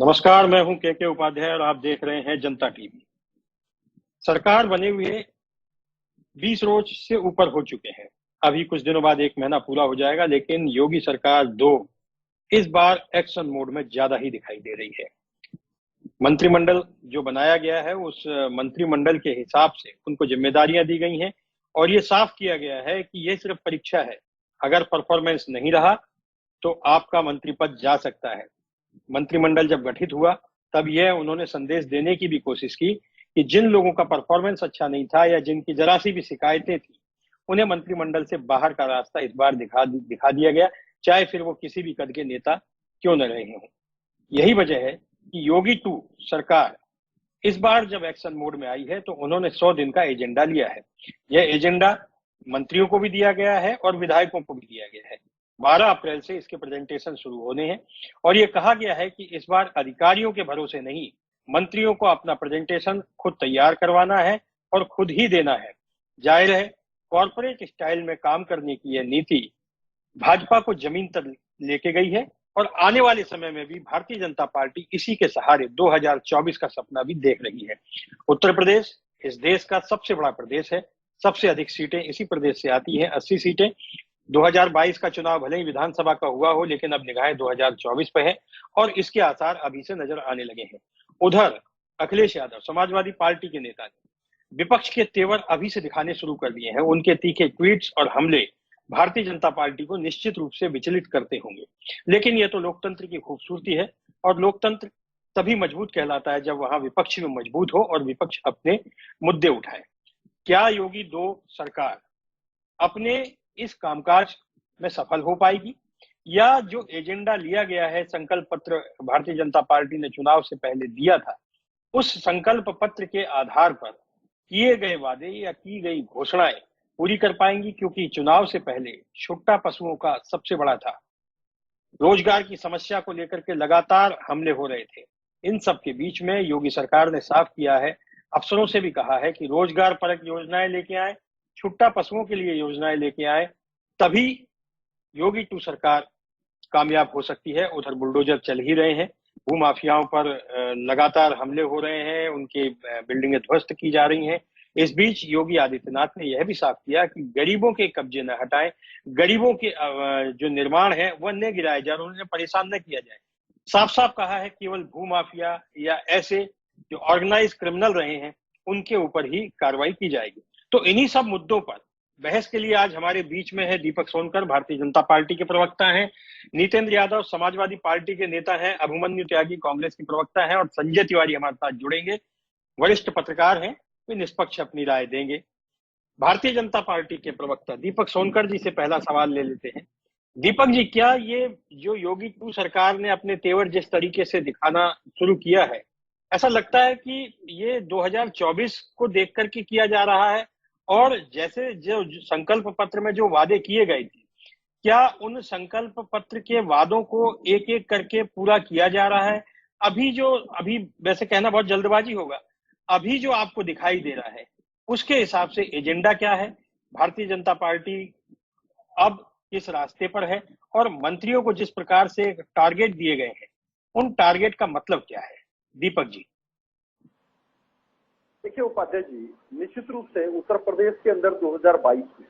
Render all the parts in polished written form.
नमस्कार, मैं हूं के उपाध्याय और आप देख रहे हैं जनता टीवी। सरकार बने हुए 20 रोज से ऊपर हो चुके हैं। अभी कुछ दिनों बाद 1 महीना पूरा हो जाएगा, लेकिन योगी सरकार 2 इस बार एक्शन मोड में ज्यादा ही दिखाई दे रही है। मंत्रिमंडल जो बनाया गया है, उस मंत्रिमंडल के हिसाब से उनको जिम्मेदारियां दी गई हैं और ये साफ किया गया है कि ये सिर्फ परीक्षा है। अगर परफॉर्मेंस नहीं रहा तो आपका मंत्री पद जा सकता है। मंत्रिमंडल जब गठित हुआ तब यह उन्होंने संदेश देने की भी कोशिश की कि जिन लोगों का परफॉर्मेंस अच्छा नहीं था या जिनकी जरा सी भी शिकायतें थी, उन्हें मंत्रिमंडल से बाहर का रास्ता इस बार दिखा दिया गया, चाहे फिर वो किसी भी कद के नेता क्यों न रहे हों। यही वजह है कि योगी 2 सरकार इस बार जब एक्शन मोड में आई है तो उन्होंने 100 दिन का एजेंडा लिया है। यह एजेंडा मंत्रियों को भी दिया गया है और विधायकों को भी दिया गया है। 12 अप्रैल से इसके प्रेजेंटेशन शुरू होने हैं और ये कहा गया है कि इस बार अधिकारियों के भरोसे नहीं, मंत्रियों को अपना प्रेजेंटेशन खुद तैयार करवाना है और खुद ही देना है। जाहिर है, कॉर्पोरेट स्टाइल में काम करने की यह नीति भाजपा को जमीन तक लेके गई है और आने वाले समय में भी भारतीय जनता पार्टी इसी के सहारे 2024 का सपना भी देख रही है। उत्तर प्रदेश इस देश का सबसे बड़ा प्रदेश है। सबसे अधिक सीटें इसी प्रदेश से आती हैं, 80 सीटें। 2022 का चुनाव भले ही विधानसभा का हुआ हो, लेकिन अब निगाहें 2024 पे है और इसके आसार अभी से नजर आने लगे हैं। उधर अखिलेश यादव समाजवादी पार्टी के नेता ने विपक्ष के तेवर अभी से दिखाने शुरू कर दिए हैं। उनके तीखे ट्वीट्स और हमले भारतीय जनता पार्टी को निश्चित रूप से विचलित करते होंगे, लेकिन यह तो लोकतंत्र की खूबसूरती है और लोकतंत्र तभी मजबूत कहलाता है जब वहां विपक्ष में मजबूत हो और विपक्ष अपने मुद्दे उठाए। क्या योगी 2 सरकार अपने इस कामकाज में सफल हो पाएगी या जो एजेंडा लिया गया है, संकल्प पत्र भारतीय जनता पार्टी ने चुनाव से पहले दिया था, उस संकल्प पत्र के आधार पर किए गए वादे या की गई घोषणाएं पूरी कर पाएंगी? क्योंकि चुनाव से पहले छुट्टा पशुओं का सबसे बड़ा था। रोजगार की समस्या को लेकर के लगातार हमले हो रहे थे। इन सब के बीच में योगी सरकार ने साफ किया है, अफसरों से भी कहा है कि रोजगार परक योजनाएं लेके आए, छुट्टा पशुओं के लिए योजनाएं लेके आए, तभी योगी 2 सरकार कामयाब हो सकती है। उधर बुलडोजर चल ही रहे हैं, भूमाफियाओं पर लगातार हमले हो रहे हैं, उनकी बिल्डिंगें ध्वस्त की जा रही हैं। इस बीच योगी आदित्यनाथ ने यह भी साफ किया कि गरीबों के कब्जे न हटाएं, गरीबों के जो निर्माण है वह न गिराया जाए, उन्हें परेशान न किया जाए। साफ साफ कहा है केवल भूमाफिया या ऐसे जो ऑर्गेनाइज क्रिमिनल रहे हैं उनके ऊपर ही कार्रवाई की जाएगी। तो इन्हीं सब मुद्दों पर बहस के लिए आज हमारे बीच में है दीपक सोनकर, भारतीय जनता पार्टी के प्रवक्ता हैं, नितेंद्र यादव समाजवादी पार्टी के नेता हैं, अभिमन्यु त्यागी कांग्रेस के प्रवक्ता हैं और संजय तिवारी हमारे साथ जुड़ेंगे, वरिष्ठ पत्रकार हैं, वे निष्पक्ष अपनी राय देंगे। भारतीय जनता पार्टी के प्रवक्ता दीपक सोनकर जी से पहला सवाल ले लेते हैं। दीपक जी, क्या ये जो योगी 2 सरकार ने अपने तेवर जिस तरीके से दिखाना शुरू किया है, ऐसा लगता है कि ये 2024 को देख करके किया जा रहा है और जैसे जो संकल्प पत्र में जो वादे किए गए थे, क्या उन संकल्प पत्र के वादों को एक एक करके पूरा किया जा रहा है? अभी वैसे कहना बहुत जल्दबाजी होगा, अभी जो आपको दिखाई दे रहा है उसके हिसाब से एजेंडा क्या है? भारतीय जनता पार्टी अब किस रास्ते पर है और मंत्रियों को जिस प्रकार से टारगेट दिए गए हैं, उन टारगेट का मतलब क्या है? दीपक जी। देखिए उपाध्याय जी, निश्चित रूप से उत्तर प्रदेश के अंदर 2022 में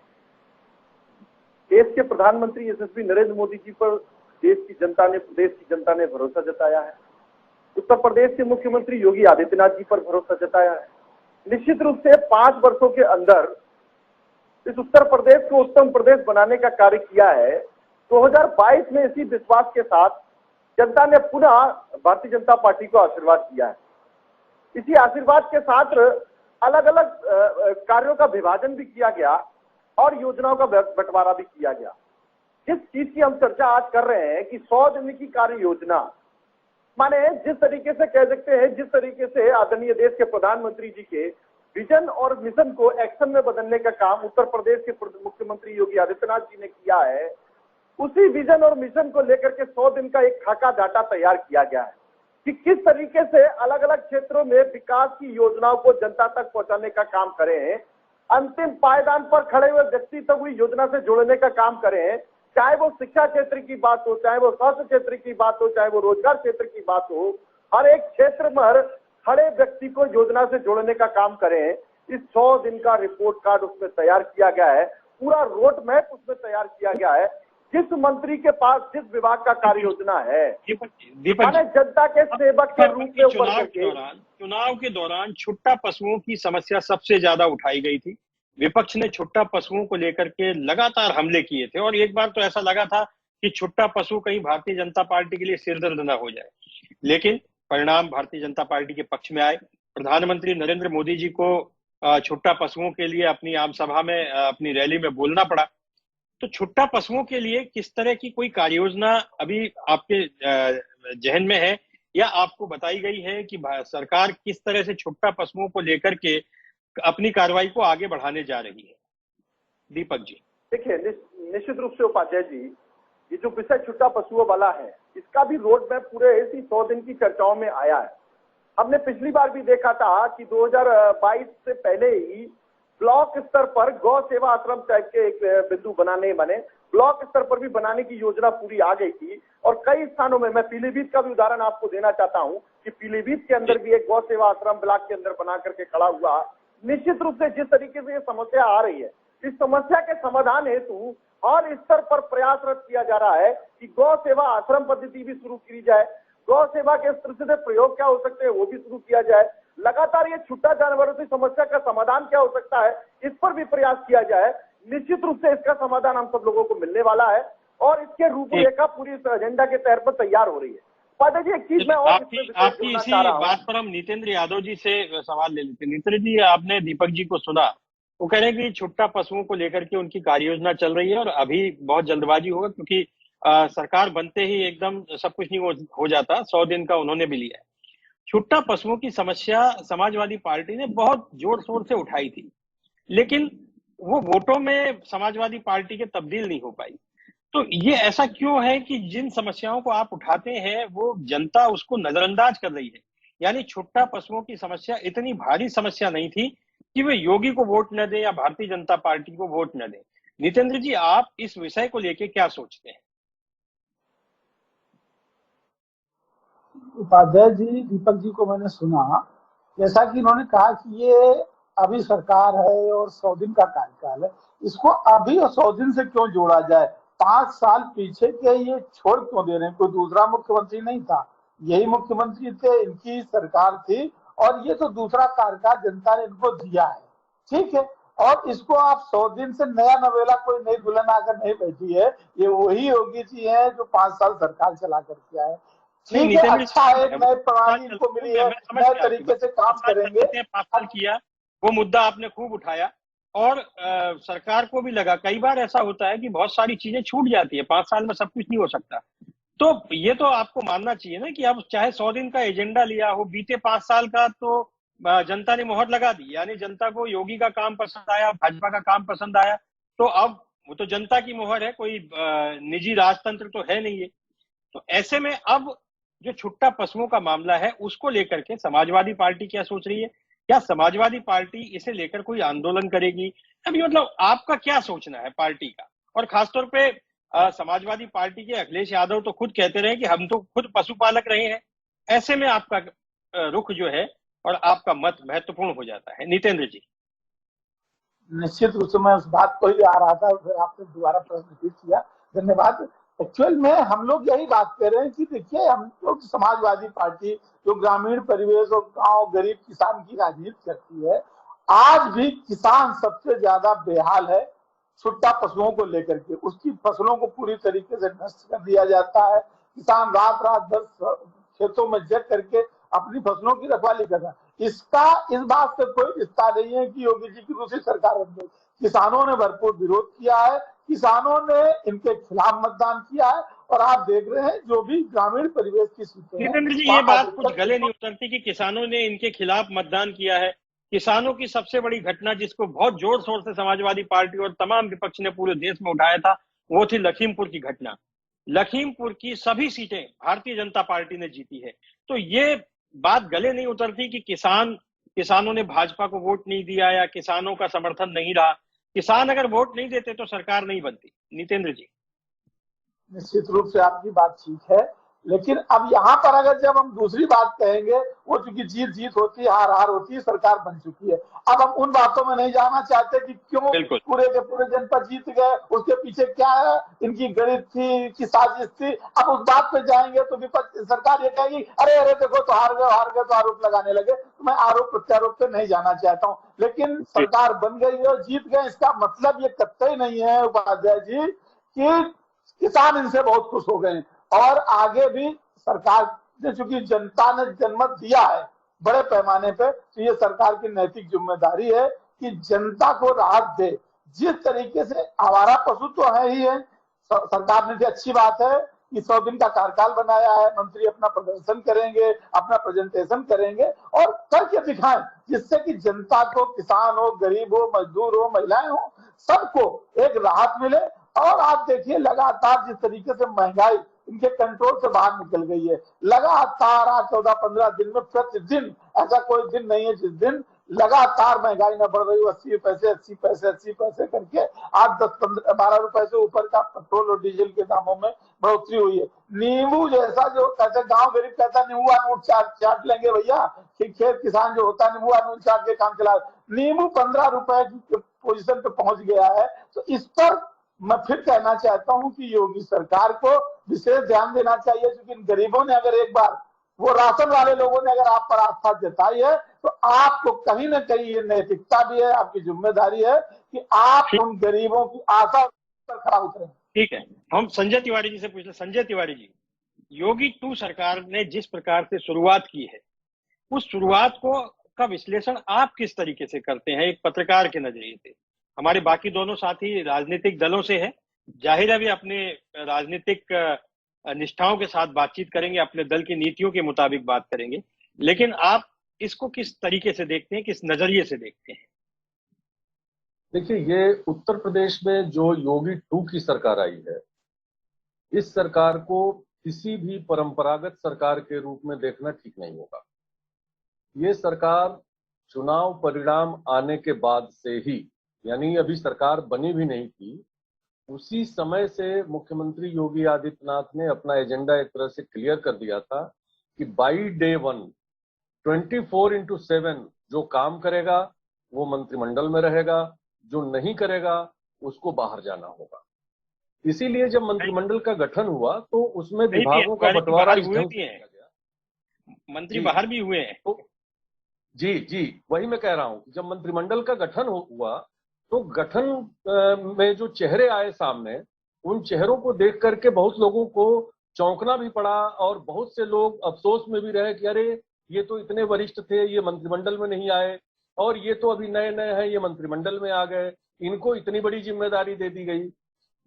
देश के प्रधानमंत्री यशस्वी नरेंद्र मोदी जी पर देश की जनता ने भरोसा जताया है। उत्तर प्रदेश के मुख्यमंत्री योगी आदित्यनाथ जी पर भरोसा जताया है। निश्चित रूप से 5 वर्षों के अंदर इस उत्तर प्रदेश को उत्तम प्रदेश बनाने का कार्य किया है। 2022 में इसी विश्वास के साथ जनता ने पुनः भारतीय जनता पार्टी को आशीर्वाद दिया है। इसी आशीर्वाद के साथ अलग अलग कार्यों का विभाजन भी किया गया और योजनाओं का बंटवारा भी किया गया। जिस चीज की हम चर्चा आज कर रहे हैं कि 100 दिन की कार्य योजना, माने जिस तरीके से कह सकते हैं, जिस तरीके से आदरणीय देश के प्रधानमंत्री जी के विजन और मिशन को एक्शन में बदलने का काम उत्तर प्रदेश के मुख्यमंत्री योगी आदित्यनाथ जी ने किया है, उसी विजन और मिशन को लेकर के 100 दिन का एक खाका डाटा तैयार किया गया है कि किस तरीके से अलग अलग क्षेत्रों में विकास की योजनाओं को जनता तक पहुंचाने का काम करें, अंतिम पायदान पर खड़े हुए व्यक्ति तक हुई योजना से जोड़ने का काम करें, चाहे वो शिक्षा क्षेत्र की बात हो, चाहे वो स्वास्थ्य क्षेत्र की बात हो, चाहे वो रोजगार क्षेत्र की बात हो, हर एक क्षेत्र में हर खड़े व्यक्ति को योजना से जोड़ने का काम करें। इस 100 दिन का रिपोर्ट कार्ड उसमें तैयार किया गया है, पूरा रोड मैप उसमें तैयार किया गया है। जिस मंत्री के पास जिस विभाग का कार्य योजना है, दीपक जनता के सेवक के रूप में चुनाव के दौरान छुट्टा पशुओं की समस्या सबसे ज्यादा उठाई गई थी। विपक्ष ने छुट्टा पशुओं को लेकर के लगातार हमले किए थे और एक बार तो ऐसा लगा था कि छुट्टा पशु कहीं भारतीय जनता पार्टी के लिए सिरदर्द न हो जाए, लेकिन परिणाम भारतीय जनता पार्टी के पक्ष में आए। प्रधानमंत्री नरेंद्र मोदी जी को छुट्टा पशुओं के लिए अपनी आम सभा में अपनी रैली में बोलना पड़ा। तो छुट्टा पशुओं के लिए किस तरह की कोई कार्य योजना अभी आपके जहन में है या आपको बताई गई है कि सरकार किस तरह से छुट्टा पशुओं को लेकर के अपनी कार्रवाई को आगे बढ़ाने जा रही है? दीपक जी देखिए, निश्चित रूप से उपाध्याय जी, ये जो विषय छुट्टा पशुओं वाला है, इसका भी रोड मैप पूरे इसी 100 दिन की चर्चाओं में आया है। हमने पिछली बार भी देखा था कि 2022 से पहले ही ब्लॉक स्तर पर गौ सेवा आश्रम टाइप के एक बिंदु बने, ब्लॉक स्तर पर भी बनाने की योजना पूरी आ गई थी और कई स्थानों में, मैं पीलीभीत का भी उदाहरण आपको देना चाहता हूं कि पीलीभीत के अंदर भी एक गौ सेवा आश्रम ब्लॉक के अंदर बना करके खड़ा हुआ। निश्चित रूप से जिस तरीके से ये समस्या आ रही है, इस समस्या के समाधान हेतु हर स्तर पर प्रयासरत किया जा रहा है कि गौ सेवा आश्रम पद्धति भी शुरू की जाए, गौ सेवा के स्तर से प्रयोग क्या हो सकते हैं वो भी शुरू किया जाए। लगातार ये छुट्टा जानवरों की समस्या का समाधान क्या हो सकता है, इस पर भी प्रयास किया जाए। निश्चित रूप से इसका समाधान हम सब लोगों को मिलने वाला है और इसके रूपरेखा पूरी इस एजेंडा के तहत पर तैयार हो रही है। पादा जी, एक चीज मैं और आपकी इसी बात पर हम नितेंद्र यादव जी से सवाल ले लेते हैं। नितेंद्र जी, आपने दीपक जी को सुना, वो कह रहे हैं कि छुट्टा पशुओं को लेकर के उनकी कार्य योजना चल रही है और अभी बहुत जल्दबाजी होगा क्योंकि सरकार बनते ही एकदम सब कुछ नहीं हो जाता। 100 दिन का उन्होंने भी लिया है। छुट्टा पशुओं की समस्या समाजवादी पार्टी ने बहुत जोर शोर से उठाई थी, लेकिन वो वोटों में समाजवादी पार्टी के तब्दील नहीं हो पाई। तो ये ऐसा क्यों है कि जिन समस्याओं को आप उठाते हैं वो जनता उसको नजरअंदाज कर रही है? यानी छुट्टा पशुओं की समस्या इतनी भारी समस्या नहीं थी कि वे योगी को वोट न दें या भारतीय जनता पार्टी को वोट न दें। नितेंद्र जी, आप इस विषय को लेकर क्या सोचते हैं? उपाध्याय जी, दीपक जी को मैंने सुना, जैसा कि इन्होंने कहा कि ये अभी सरकार है और 100 दिन का कार्यकाल है, इसको अभी और 100 दिन से क्यों जोड़ा जाए? 5 साल पीछे के ये छोड़ क्यों दे रहे हैं? कोई दूसरा मुख्यमंत्री नहीं था, यही मुख्यमंत्री थे, इनकी सरकार थी और ये तो दूसरा कार्यकाल जनता ने इनको दिया है, ठीक है। और इसको आप 100 दिन से नया नवेला कोई नई दुल्हन आकर नहीं बैठी है, ये वही योगी जी है जो 5 साल सरकार चला करके आए। ठीक है, अच्छा है, नए प्रणाली इनको मिली है, नए तरीके से काम करेंगे। 5 साल किया, वो मुद्दा आपने खूब उठाया और सरकार को भी लगा। कई बार ऐसा होता है कि बहुत सारी चीजें छूट जाती है, 5 साल में सब कुछ नहीं हो सकता। तो ये तो आपको मानना चाहिए ना कि अब चाहे 100 दिन का एजेंडा लिया हो, बीते 5 साल का तो जनता ने मोहर लगा दी। यानी जनता को योगी का काम पसंद आया, भाजपा का काम पसंद आया, तो अब वो तो जनता की मोहर है, कोई निजी राजतंत्र तो है नहीं है। तो ऐसे में अब जो छुट्टा पशुओं का मामला है उसको लेकर के समाजवादी पार्टी क्या सोच रही है? क्या समाजवादी पार्टी इसे लेकर कोई आंदोलन करेगी? अभी मतलब आपका क्या सोचना है पार्टी का? और खासतौर पे समाजवादी पार्टी के अखिलेश यादव तो खुद कहते रहे कि हम तो खुद पशुपालक रहे हैं। ऐसे में आपका रुख जो है और आपका मत महत्वपूर्ण हो जाता है। नितेंद्र जी। निश्चित रूप से मैं उस बात को ही आ रहा था, फिर आपने दोबारा प्रश्न रिपीट किया, धन्यवाद। एक्चुअल में हम लोग यही बात कर रहे हैं कि देखिए, हम लोग समाजवादी पार्टी जो ग्रामीण परिवेश और गांव गरीब किसान की राजनीति करती है, आज भी किसान सबसे ज्यादा बेहाल है छुट्टा पशुओं को लेकर के। उसकी फसलों को पूरी तरीके से नष्ट कर दिया जाता है। किसान रात रात भर खेतों में जग करके अपनी फसलों की रखवाली कर रहा है। इसका इस बात से कोई रिश्ता नहीं है कि योगी जी की दूसरी सरकार बन गई। किसानों ने भरपूर विरोध किया है, किसानों ने इनके खिलाफ मतदान किया है और आप देख रहे हैं जो भी ग्रामीण परिवेश की सीटें हैं। नितेंद्र जी, ये बात कुछ गले नहीं उतरती कि किसानों ने इनके खिलाफ मतदान किया है। किसानों की सबसे बड़ी घटना जिसको बहुत जोर शोर से समाजवादी पार्टी और तमाम विपक्ष ने पूरे देश में उठाया था, वो थी लखीमपुर की घटना। लखीमपुर की सभी सीटें भारतीय जनता पार्टी ने जीती है। तो ये बात गले नहीं उतरती कि किसानों ने भाजपा को वोट नहीं दिया या किसानों का समर्थन नहीं रहा। किसान अगर वोट नहीं देते तो सरकार नहीं बनती। नितेंद्र जी। निश्चित रूप से आपकी बात ठीक है, लेकिन अब यहाँ पर अगर जब हम दूसरी बात कहेंगे, वो चूंकि जीत जीत होती है, हार हार होती है, सरकार बन चुकी है। अब हम उन बातों में नहीं जाना चाहते कि क्यों बिल्कुल पूरे के पूरे जनपद जीत गए, उसके पीछे क्या है, इनकी गणित थी कि साजिश थी। अब उस बात पे जाएंगे तो विपक्ष सरकार ये कहेगी अरे अरे देखो तो हार गए तो आरोप लगाने लगे। तो मैं आरोप प्रत्यारोप पे नहीं जाना चाहता हूँ, लेकिन सरकार बन गई और जीत गए, इसका मतलब ये कतई नहीं है उपाध्याय जी कि किसान इनसे बहुत खुश हो गए। और आगे भी सरकार ने, चूंकि जनता ने जनमत दिया है बड़े पैमाने पे, तो ये सरकार की नैतिक जिम्मेदारी है कि जनता को राहत दे। जिस तरीके से आवारा पशु तो है ही है, सरकार ने, अच्छी बात है कि 100 दिन का कार्यकाल बनाया है, मंत्री अपना प्रदर्शन करेंगे, अपना प्रेजेंटेशन करेंगे और करके दिखाएं, जिससे कि जनता को, किसान हो, गरीब हो, मजदूर हो, महिलाएं हो, सबको एक राहत मिले। और आप देखिए लगातार जिस तरीके से महंगाई इनके कंट्रोल से बाहर निकल गई है, लगातार 14-15 दिन में प्रतिदिन, ऐसा कोई दिन नहीं है जिस दिन लगातार महंगाई न बढ़ रही हो। 80 पैसे करके 8, 10, 15, 12 रुपए से ऊपर का पेट्रोल और डीजल के दामों में बढ़ोतरी हुई है। नींबू जैसा, जो कहते गांव गरीब कहता नींबू नोट चाट लेंगे भैया, कि खेत किसान जो होता है नींबू नोट चाट के काम चला, नींबू 15 रुपए की पोजीशन पे पहुंच गया है। तो इस पर मैं फिर कहना चाहता हूं कि योगी सरकार को विशेष ध्यान देना चाहिए, क्योंकि गरीबों ने अगर एक बार, वो राशन वाले लोगों ने अगर आप पर आस्था जताई है, तो आपको कहीं ना कहीं ये नैतिकता भी है, आपकी जिम्मेदारी है कि आप उन गरीबों की आशा पर खरा उतरें। ठीक है, हम संजय तिवारी जी से पूछ लें। संजय तिवारी जी, योगी 2 सरकार ने जिस प्रकार से शुरुआत की है, उस शुरुआत को का विश्लेषण आप किस तरीके से करते हैं एक पत्रकार के नजरिए से? हमारे बाकी दोनों साथी राजनीतिक दलों से है, जाहिर है भी अपने राजनीतिक निष्ठाओं के साथ बातचीत करेंगे, अपने दल की नीतियों के मुताबिक बात करेंगे, लेकिन आप इसको किस तरीके से देखते हैं, किस नजरिए से देखते हैं? देखिए, ये उत्तर प्रदेश में जो योगी 2 की सरकार आई है, इस सरकार को किसी भी परंपरागत सरकार के रूप में देखना ठीक नहीं होगा। ये सरकार चुनाव परिणाम आने के बाद से ही, यानी अभी सरकार बनी भी नहीं थी, उसी समय से मुख्यमंत्री योगी आदित्यनाथ ने अपना एजेंडा एक तरह से क्लियर कर दिया था कि बाई डे 1 24/7 जो काम करेगा वो मंत्रिमंडल में रहेगा, जो नहीं करेगा उसको बाहर जाना होगा। इसीलिए जब मंत्रिमंडल का गठन हुआ तो उसमें विभागों का बंटवारा इस ढंग से किया गया। मंत्री बाहर भी हुए हैं। तो जी वही मैं कह रहा हूं कि जब मंत्रिमंडल का गठन हुआ तो गठन में जो चेहरे आए सामने, उन चेहरों को देख करके बहुत लोगों को चौंकना भी पड़ा और बहुत से लोग अफसोस में भी रहे कि अरे ये तो इतने वरिष्ठ थे, ये मंत्रिमंडल में नहीं आए, और ये तो अभी नए नए हैं, ये मंत्रिमंडल में आ गए, इनको इतनी बड़ी जिम्मेदारी दे दी गई।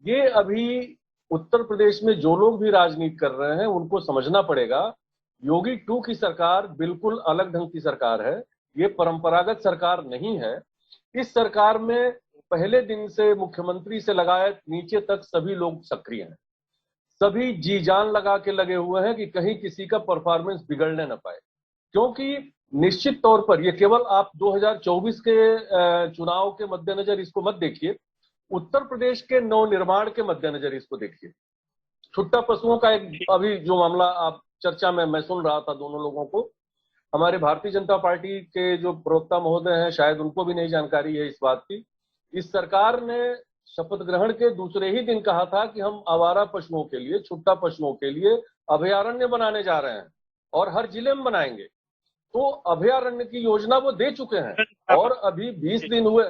ये अभी उत्तर प्रदेश में जो लोग भी राजनीति कर रहे हैं उनको समझना पड़ेगा, योगी 2 की सरकार बिल्कुल अलग ढंग की सरकार है, ये परंपरागत सरकार नहीं है। इस सरकार में पहले दिन से मुख्यमंत्री से लगाए नीचे तक सभी लोग सक्रिय हैं, सभी जी जान लगा के लगे हुए हैं कि कहीं किसी का परफॉर्मेंस बिगड़ने न पाए। क्योंकि निश्चित तौर पर ये केवल आप 2024 के चुनाव के मद्देनजर इसको मत देखिए, उत्तर प्रदेश के नवनिर्माण के मद्देनजर इसको देखिए। छुट्टा पशुओं का एक अभी जो मामला आप चर्चा में मैं सुन रहा था दोनों लोगों को, हमारे भारतीय जनता पार्टी के जो प्रवक्ता महोदय हैं शायद उनको भी नहीं जानकारी है इस बात की। इस सरकार ने शपथ ग्रहण के दूसरे ही दिन कहा था कि हम आवारा पशुओं के लिए, छुट्टा पशुओं के लिए अभयारण्य बनाने जा रहे हैं और हर जिले में बनाएंगे। तो अभयारण्य की योजना वो दे चुके हैं और अभी 20 दिन हुए।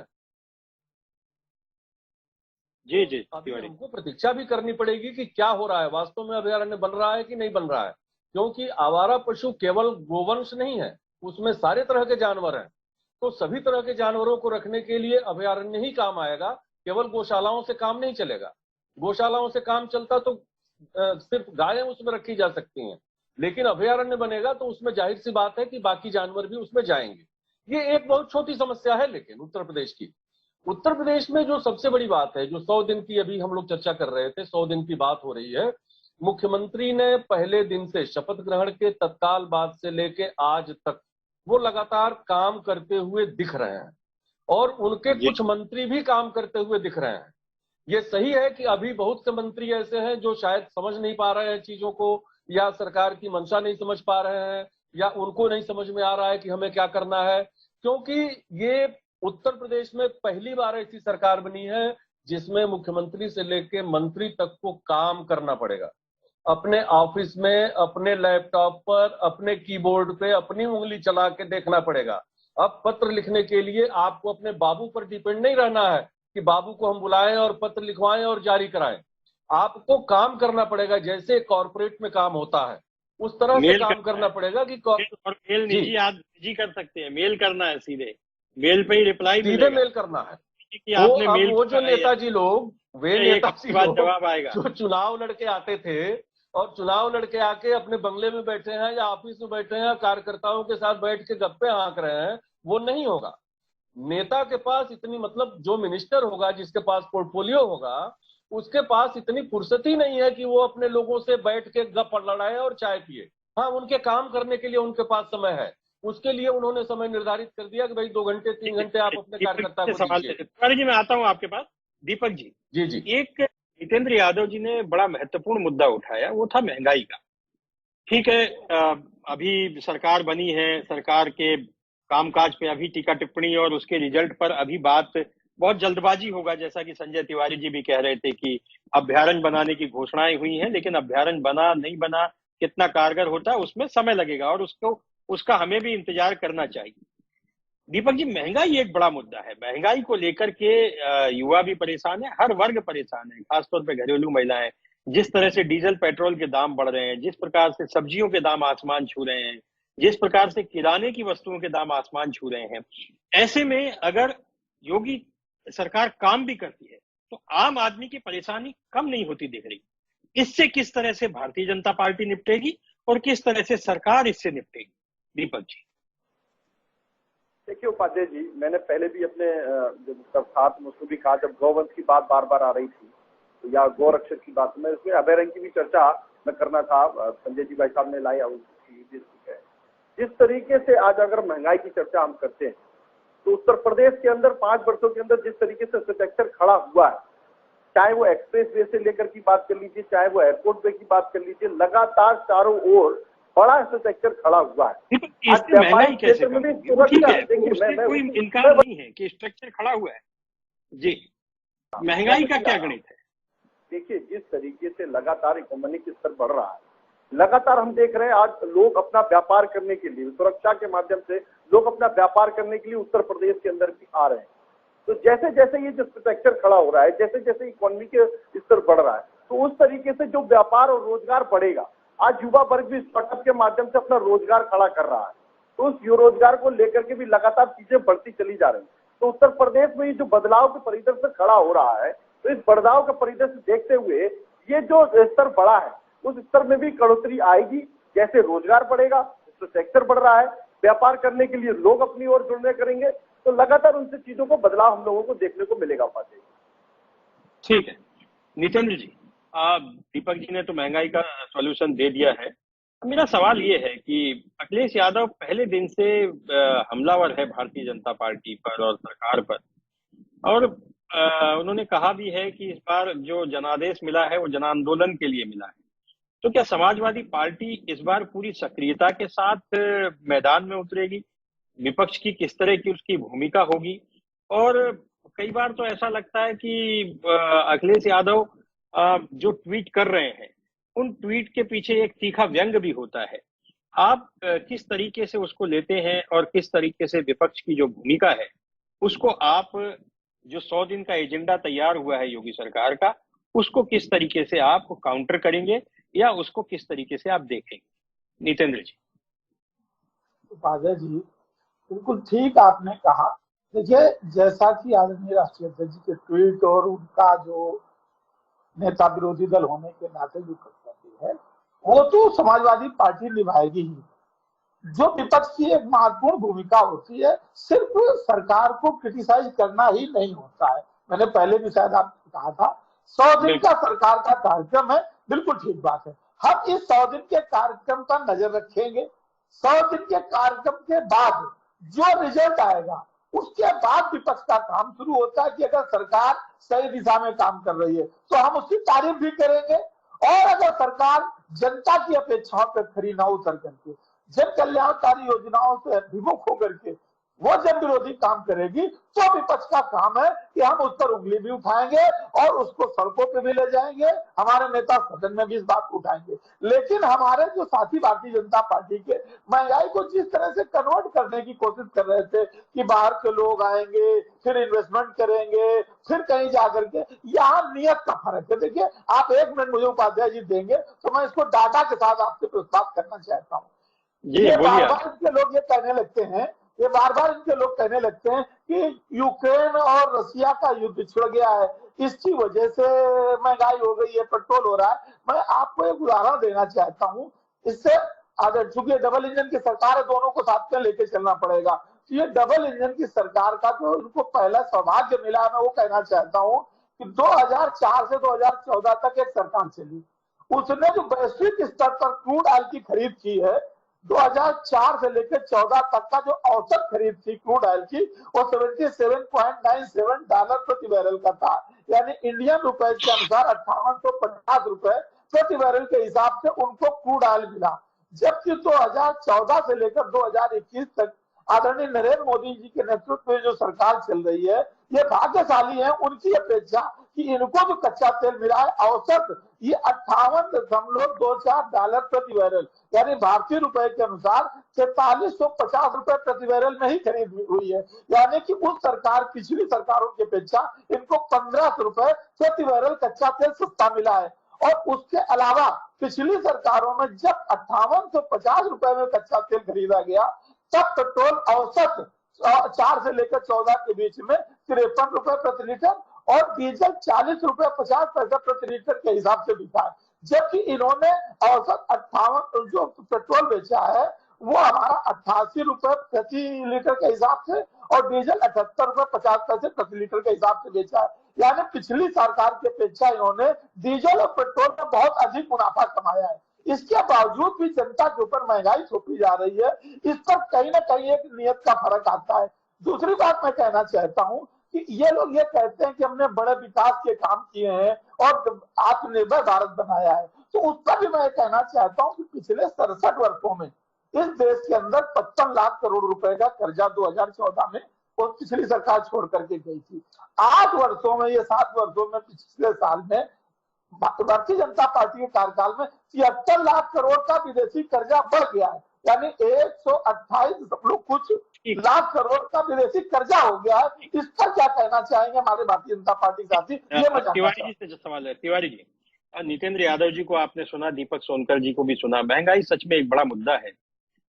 जी अभी हमको प्रतीक्षा भी करनी पड़ेगी कि क्या हो रहा है, वास्तव में अभयारण्य बन रहा है कि नहीं बन रहा है। क्योंकि आवारा पशु केवल गोवंश नहीं है, उसमें सारे तरह के जानवर हैं, तो सभी तरह के जानवरों को रखने के लिए अभयारण्य ही काम आएगा, केवल गौशालाओं से काम नहीं चलेगा। गौशालाओं से काम चलता तो सिर्फ गायें उसमें रखी जा सकती हैं, लेकिन अभयारण्य बनेगा तो उसमें जाहिर सी बात है कि बाकी जानवर भी उसमें जाएंगे। ये एक बहुत छोटी समस्या है, लेकिन उत्तर प्रदेश की, उत्तर प्रदेश में जो सबसे बड़ी बात है, जो 100 दिन की अभी हम लोग चर्चा कर रहे थे, 100 दिन की बात हो रही है। मुख्यमंत्री ने पहले दिन से, शपथ ग्रहण के तत्काल बाद से लेके आज तक वो लगातार काम करते हुए दिख रहे हैं और उनके कुछ मंत्री भी काम करते हुए दिख रहे हैं। ये सही है कि अभी बहुत से मंत्री ऐसे हैं जो शायद समझ नहीं पा रहे हैं चीजों को, या सरकार की मंशा नहीं समझ पा रहे हैं, या उनको नहीं समझ में आ रहा है कि हमें क्या करना है। क्योंकि ये उत्तर प्रदेश में पहली बार ऐसी सरकार बनी है जिसमें मुख्यमंत्री से लेके मंत्री तक को काम करना पड़ेगा, अपने ऑफिस में, अपने लैपटॉप पर, अपने कीबोर्ड पे अपनी उंगली चला के देखना पड़ेगा। अब पत्र लिखने के लिए आपको अपने बाबू पर डिपेंड नहीं रहना है कि बाबू को हम बुलाएं और पत्र लिखवाएं और जारी कराएं। आपको काम करना पड़ेगा, जैसे कॉर्पोरेट में काम होता है उस तरह से काम करना पड़ेगा कि और मेल निजी आप निजी कर सकते हैं, मेल करना है, सीधे मेल पे ही रिप्लाई सीधे मेल करना है। कि आपने मेल वो जो नेताजी लोग, वे नेताजी लोग जवाब आएगा जो चुनाव लड़के आते थे और चुनाव लड़के आके अपने बंगले में बैठे हैं या ऑफिस में बैठे हैं, कार्यकर्ताओं के साथ बैठ के गप्पे हाँक रहे हैं, वो नहीं होगा। नेता के पास इतनी, मतलब जो मिनिस्टर होगा, जिसके पास पोर्टफोलियो होगा, उसके पास इतनी फुर्सत ही नहीं है कि वो अपने लोगों से बैठ के गप लड़ाए और चाय पिए। हाँ, उनके काम करने के लिए उनके पास समय है, उसके लिए उन्होंने समय निर्धारित कर दिया कि भाई 2 घंटे 3 घंटे आप अपने कार्यकर्ता को दीजिए। तिवारी जी, मैं आता हूँ आपके पास। दीपक जी, जी एक जितेंद्र यादव जी ने बड़ा महत्वपूर्ण मुद्दा उठाया, वो था महंगाई का। ठीक है, अभी सरकार बनी है, सरकार के कामकाज पे अभी टीका टिप्पणी और उसके रिजल्ट पर अभी बात बहुत जल्दबाजी होगा, जैसा कि संजय तिवारी जी भी कह रहे थे कि अभ्यारण्य बनाने की घोषणाएं हुई हैं, लेकिन अभ्यारण्य बना नहीं बना, कितना कारगर होता है, उसमें समय लगेगा और उसका हमें भी इंतजार करना चाहिए। दीपक जी, महंगाई एक बड़ा मुद्दा है। महंगाई को लेकर के युवा भी परेशान है, हर वर्ग परेशान है, खासतौर पे घरेलू महिलाएं। जिस तरह से डीजल पेट्रोल के दाम बढ़ रहे हैं, जिस प्रकार से सब्जियों के दाम आसमान छू रहे हैं, जिस प्रकार से किराने की वस्तुओं के दाम आसमान छू रहे हैं, ऐसे में अगर योगी सरकार काम भी करती है तो आम आदमी की परेशानी कम नहीं होती दिख रही। इससे किस तरह से भारतीय जनता पार्टी निपटेगी और किस तरह से सरकार इससे निपटेगी? दीपक जी। देखिए उपाध्याय जी, मैंने पहले भी अपने जब साथ मुझको भी कहा, जब गौवंश की बात बार बार आ रही थी तो या गौरक्षक की बात, मैं इसमें अभयारण्य की भी चर्चा मैं करना था, संजय जी भाई साहब ने लाया, जिस तरीके से आज अगर महंगाई की चर्चा हम करते हैं तो उत्तर प्रदेश के अंदर 5 वर्षों के अंदर जिस तरीके से स्ट्रक्चर खड़ा हुआ है, चाहे वो एक्सप्रेस वे से लेकर की बात कर लीजिए, चाहे वो एयरपोर्ट वे की बात कर लीजिए, लगातार चारों ओर बड़ा स्ट्रक्चर खड़ा हुआ है। महंगाई कैसे कम होगी? कोई इनकार नहीं है कि स्ट्रक्चर खड़ा हुआ है जी, महंगाई का क्या गणित है? देखिए, जिस तरीके से लगातार इकोनॉमिक स्तर बढ़ रहा है, लगातार हम देख रहे हैं आज लोग अपना व्यापार करने के लिए, सुरक्षा के माध्यम से लोग अपना व्यापार करने के लिए उत्तर प्रदेश के अंदर भी आ रहे हैं। तो जैसे जैसे ये जो स्ट्रक्चर खड़ा हो रहा है, जैसे जैसे इकोनॉमी के स्तर बढ़ रहा है, तो उस तरीके से जो व्यापार और रोजगार बढ़ेगा, आज युवा वर्ग भी स्टार्टअप के माध्यम से अपना रोजगार खड़ा कर रहा है, तो उस रोजगार को लेकर के भी लगातार चीजें बढ़ती चली जा रही है। तो उत्तर प्रदेश में ये जो बदलाव के परिदृश्य खड़ा हो रहा है, तो इस बदलाव का परिदृश्य देखते हुए ये जो स्तर बढ़ा है उस स्तर में भी बढ़ोतरी आएगी। जैसे रोजगार बढ़ेगा, सेक्टर बढ़ रहा है, व्यापार करने के लिए लोग अपनी ओर जुड़ने करेंगे, तो लगातार उनसे चीजों को बदलाव हम लोगों को देखने को मिलेगा। पाते ठीक है नितेंद्र जी, दीपक जी ने तो महंगाई का सॉल्यूशन दे दिया है। मेरा सवाल ये है कि अखिलेश यादव पहले दिन से हमलावर है भारतीय जनता पार्टी पर और सरकार पर, और उन्होंने कहा भी है कि इस बार जो जनादेश मिला है वो जन आंदोलन के लिए मिला है। तो क्या समाजवादी पार्टी इस बार पूरी सक्रियता के साथ मैदान में उतरेगी? विपक्ष की किस तरह की उसकी भूमिका होगी? और कई बार तो ऐसा लगता है कि अखिलेश यादव जो ट्वीट कर रहे हैं उन ट्वीट के पीछे एक तीखा व्यंग भी होता है। आप किस तरीके से उसको लेते हैं और किस तरीके से विपक्ष की जो भूमिका है उसको आप, जो 100 दिन का एजेंडा तैयार हुआ है योगी सरकार का, उसको किस तरीके से आप काउंटर करेंगे या उसको किस तरीके से आप देखेंगे? नितेंद्र जी। उपाध्याय जी, बिल्कुल ठीक आपने कहा। देखिए, जैसा कि आदरणीय राष्ट्रीय अध्यक्ष जी के ट्वीट और उनका जो नेता विरोधी दल होने के नाते जो कर्तव्य है वो तो समाजवादी पार्टी निभाएगी ही। जो विपक्ष की एक महत्वपूर्ण भूमिका होती है, सिर्फ सरकार को क्रिटिसाइज करना ही नहीं होता है। मैंने पहले भी शायद आपको कहा था 100 दिन का सरकार का कार्यक्रम है, बिल्कुल ठीक बात है। हम इस 100 दिन के कार्यक्रम का नजर रखेंगे। 100 दिन के कार्यक्रम के बाद जो रिजल्ट आएगा उसके बाद विपक्ष का काम शुरू होता है कि अगर सरकार सही दिशा में काम कर रही है तो हम उसकी तारीफ भी करेंगे, और अगर सरकार जनता की अपेक्षाओं पर खरी ना उतर करके, जन कल्याणकारी योजनाओं से विमुख होकर के वो जन विरोधी काम करेगी, तो विपक्ष का काम है कि हम उस पर उंगली भी उठाएंगे और उसको सड़कों पे भी ले जाएंगे, हमारे नेता सदन में भी इस बात को उठाएंगे। लेकिन हमारे जो साथी भारतीय जनता पार्टी के महंगाई को जिस तरह से कन्वर्ट करने की कोशिश कर रहे थे कि बाहर के लोग आएंगे, फिर इन्वेस्टमेंट करेंगे, फिर कहीं जाकर के, यहाँ नियत का फर्क है। देखिए, आप 1 मिनट मुझे उपाध्याय जी देंगे तो मैं इसको डाटा के साथ आपसे प्रस्ताव करना चाहता हूँ। ये बार बार इनके लोग ये कहने लगते हैं, ये बार बार इनके लोग कहने लगते हैं कि यूक्रेन और रशिया का युद्ध छिड़ गया है, इसकी वजह से महंगाई हो गई है, पेट्रोल हो रहा है। मैं आपको एक उदाहरण देना चाहता हूँ, इससे अगर चूंकि डबल इंजन की सरकार है, दोनों को साथ में लेके चलना पड़ेगा। तो ये डबल इंजन की सरकार का जो उनको पहला सौभाग्य मिला, मैं वो कहना चाहता हूँ कि 2004 से 2014 तक एक सरकार चली, उसने जो वैश्विक स्तर पर क्रूड ऑयल की खरीद की है, 2004 से लेकर 14 तक का जो औसत खरीद थी क्रूड ऑयल की, वो $77.97 प्रति बैरल का था। यानी इंडियन रुपए के अनुसार 5850 रुपए प्रति बैरल के हिसाब से उनको क्रूड ऑयल मिला। जबकि 2014 से लेकर 2021 तक आदरणीय नरेंद्र मोदी जी के नेतृत्व में जो सरकार चल रही है, ये भाग्यशाली है उनकी अपेक्षा कि इनको जो कच्चा तेल मिला है औसत ये $58.24 प्रति बैरल, यानी भारतीय रुपए के अनुसार 4350 रुपए प्रति बैरल में ही खरीद हुई है। यानी कि उस सरकार, पिछली सरकारों की अपेक्षा इनको 1500 रुपए प्रति बैरल कच्चा तेल सस्ता मिला है। और उसके अलावा पिछली सरकारों में जब 5850 रुपए में कच्चा तेल खरीदा गया, तब पेट्रोल औसत 4 से लेकर 14 के बीच में 53 रुपए प्रति लीटर और डीजल 40 रुपए 50 पैसा प्रति लीटर के हिसाब से बिका है। जबकि इन्होंने औसत 58 जो पेट्रोल बेचा है वो हमारा 88 रुपए प्रति लीटर के हिसाब से और डीजल 78 रुपए 50 पैसे प्रति लीटर के हिसाब से बेचा है। यानी पिछली सरकार की अपेक्षा इन्होंने डीजल और पेट्रोल में बहुत अधिक मुनाफा कमाया है। इसके बावजूद भी जनता के ऊपर महंगाई थोपी जा रही है, इस पर कहीं ना कहीं एक नियत का फर्क आता है। दूसरी बात मैं कहना चाहता हूँ कि ये लोग ये कहते हैं कि हमने बड़े विकास के काम किए हैं और आत्मनिर्भर भारत बनाया है, तो उस पर भी मैं कहना चाहता हूँ कि पिछले 67 वर्षों में इस देश के अंदर 55 लाख करोड़ रुपए का कर्जा 2014 में वो पिछली सरकार छोड़ करके गई थी। 8 वर्षों में, ये 7 वर्षों में, पिछले साल में भारतीय जनता पार्टी के कार्यकाल में 73 लाख करोड़ का विदेशी कर्जा बढ़ गया है। यानी 128 कुछ लाख करोड़ का विदेशी कर्जा हो गया है। इस पर क्या कहना चाहेंगे हमारे भारतीय जनता पार्टी साथी? तिवारी जी से जो सवाल है, तिवारी जी, नितेंद्र यादव जी को आपने सुना, दीपक सोनकर जी को भी सुना। महंगाई सच में एक बड़ा मुद्दा है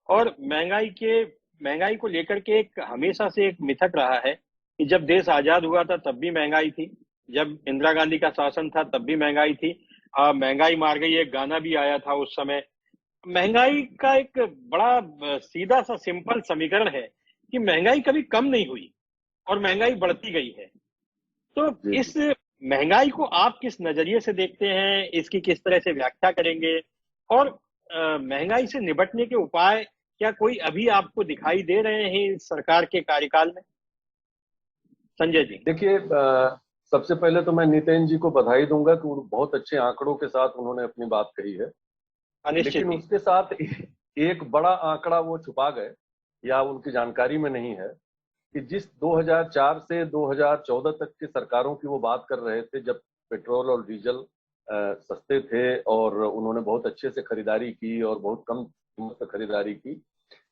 और महंगाई को लेकर के एक हमेशा से एक मिथक रहा है कि जब देश आजाद हुआ था तब भी महंगाई थी, जब इंदिरा गांधी का शासन था तब भी महंगाई थी। महंगाई मार गई एक गाना भी आया था उस समय। महंगाई का एक बड़ा सीधा सा सिंपल समीकरण है कि महंगाई कभी कम नहीं हुई और महंगाई बढ़ती गई है। तो इस महंगाई को आप किस नजरिए से देखते हैं, इसकी किस तरह से व्याख्या करेंगे और महंगाई से निपटने के उपाय क्या कोई अभी आपको दिखाई दे रहे हैं सरकार के कार्यकाल में? संजय जी, देखिए, सबसे पहले तो मैं नितेंद्र जी को बधाई दूंगा कि बहुत अच्छे आंकड़ों के साथ उन्होंने अपनी बात कही है, लेकिन उसके साथ एक बड़ा आंकड़ा वो छुपा गए या उनकी जानकारी में नहीं है कि जिस 2004 से 2014 तक की सरकारों की वो बात कर रहे थे, जब पेट्रोल और डीजल सस्ते थे और उन्होंने बहुत अच्छे से खरीदारी की और बहुत कम कीमत पर खरीदारी की,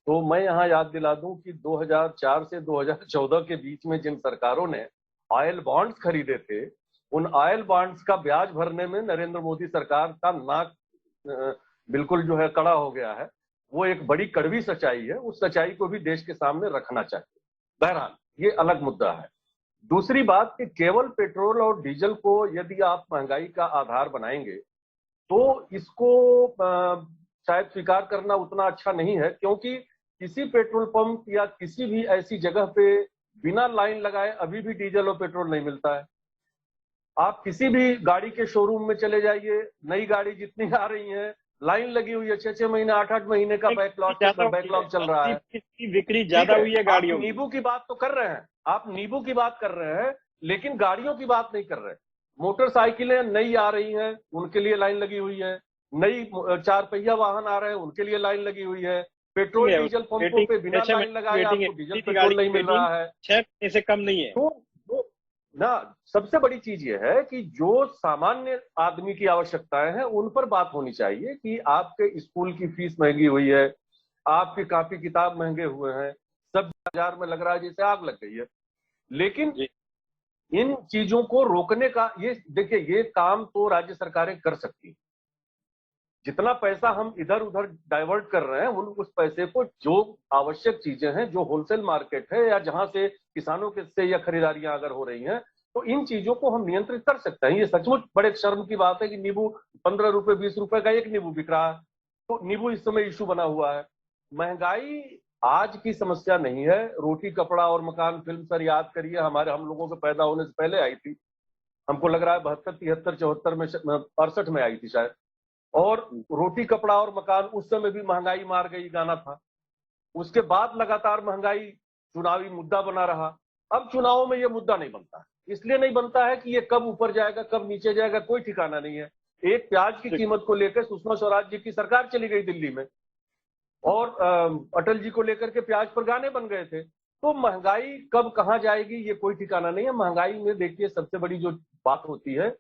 तो मैं यहाँ याद दिला दूं कि 2004 से 2014 के बीच में जिन सरकारों ने ऑयल बॉन्ड्स खरीदे थे, उन ऑयल बॉन्ड्स का ब्याज भरने में नरेंद्र मोदी सरकार का नाक बिल्कुल जो है कड़ा हो गया है। वो एक बड़ी कड़वी सच्चाई है, उस सच्चाई को भी देश के सामने रखना चाहिए। बहरहाल ये अलग मुद्दा है। दूसरी बात कि केवल पेट्रोल और डीजल को यदि आप महंगाई का आधार बनाएंगे तो इसको शायद स्वीकार करना उतना अच्छा नहीं है, क्योंकि किसी पेट्रोल पंप या किसी भी ऐसी जगह पे बिना लाइन लगाए अभी भी डीजल और पेट्रोल नहीं मिलता है। आप किसी भी गाड़ी के शोरूम में चले जाइए, नई गाड़ी जितनी आ रही है, लाइन लगी हुई है, 6-6 महीने 8-8 महीने का बैकलॉग चल रहा है। बिक्री ज्यादा हुई है गाड़ियों की। नींबू की बात तो कर रहे हैं, आप नींबू की बात कर रहे हैं, लेकिन गाड़ियों की बात नहीं कर रहे। मोटरसाइकिलें नई आ रही हैं, उनके लिए लाइन लगी हुई है। नई 4 पहिया वाहन आ रहे हैं, उनके लिए लाइन लगी हुई है। पेट्रोल डीजल पंपों पे बिना लाइन लगाए आपको डीजल पेट्रोल नहीं मिल रहा है। 6 महीने से कम नहीं है। तो ना सबसे बड़ी चीज ये है कि जो सामान्य आदमी की आवश्यकताएं हैं उन पर बात होनी चाहिए कि आपके स्कूल की फीस महंगी हुई है, आपकी कॉपी किताब महंगे हुए हैं, सब बाजार में लग रहा है जैसे आग लग गई है। लेकिन इन चीजों को रोकने का ये देखिए, ये काम तो राज्य सरकारें कर सकती हैं। जितना पैसा हम इधर उधर डाइवर्ट कर रहे हैं उस पैसे को जो आवश्यक चीजें हैं, जो होलसेल मार्केट है या जहां से किसानों के से या खरीदारियां अगर हो रही हैं, तो इन चीजों को हम नियंत्रित कर सकते हैं। ये सचमुच बड़े शर्म की बात है कि नींबू 15 रुपए 20 रुपए का एक नींबू बिक रहा है, तो नींबू इस समय इशू बना हुआ है। महंगाई आज की समस्या नहीं है। रोटी कपड़ा और मकान फिल्म सर याद करिए, हम लोगों के पैदा होने से पहले आई थी। हमको लग रहा है 72, 73, 74 में 68 में आई थी शायद। और रोटी कपड़ा और मकान उस समय भी महंगाई मार गई गाना था। उसके बाद लगातार महंगाई चुनावी मुद्दा बना रहा। अब चुनावों में यह मुद्दा नहीं बनता है। इसलिए नहीं बनता है कि ये कब ऊपर जाएगा कब नीचे जाएगा, कोई ठिकाना नहीं है। एक प्याज की कीमत को लेकर सुषमा स्वराज जी की सरकार चली गई दिल्ली में और अटल जी को लेकर के प्याज पर गाने बन गए थे। तो महंगाई कब कहां जाएगी ये कोई ठिकाना नहीं है। महंगाई में देखिए सबसे बड़ी जो बात होती है,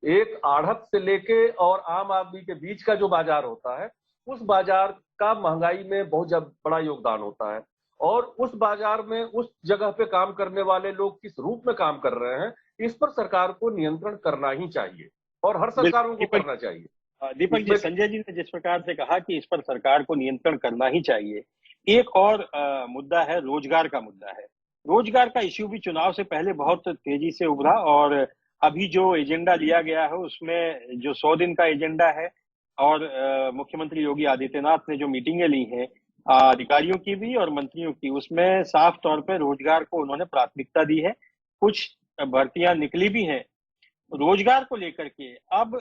एक आढ़त से लेके और आम आदमी के बीच का जो बाजार होता है, उस बाजार का महंगाई में बहुत बड़ा योगदान होता है। और उस बाजार में उस जगह पे काम करने वाले लोग किस रूप में काम कर रहे हैं, इस पर सरकार को नियंत्रण करना ही चाहिए और हर सरकारों को करना चाहिए। दीपक जी, संजय जी ने जिस प्रकार से कहा कि इस पर सरकार को नियंत्रण करना ही चाहिए, एक और मुद्दा है, रोजगार का मुद्दा है। रोजगार का इश्यू भी चुनाव से पहले बहुत तेजी से उभरा और अभी जो एजेंडा लिया गया है उसमें जो 100 दिन का एजेंडा है और मुख्यमंत्री योगी आदित्यनाथ ने जो मीटिंगें ली हैं अधिकारियों की भी और मंत्रियों की, उसमें साफ तौर पे रोजगार को उन्होंने प्राथमिकता दी है। कुछ भर्तियां निकली भी हैं रोजगार को लेकर के। अब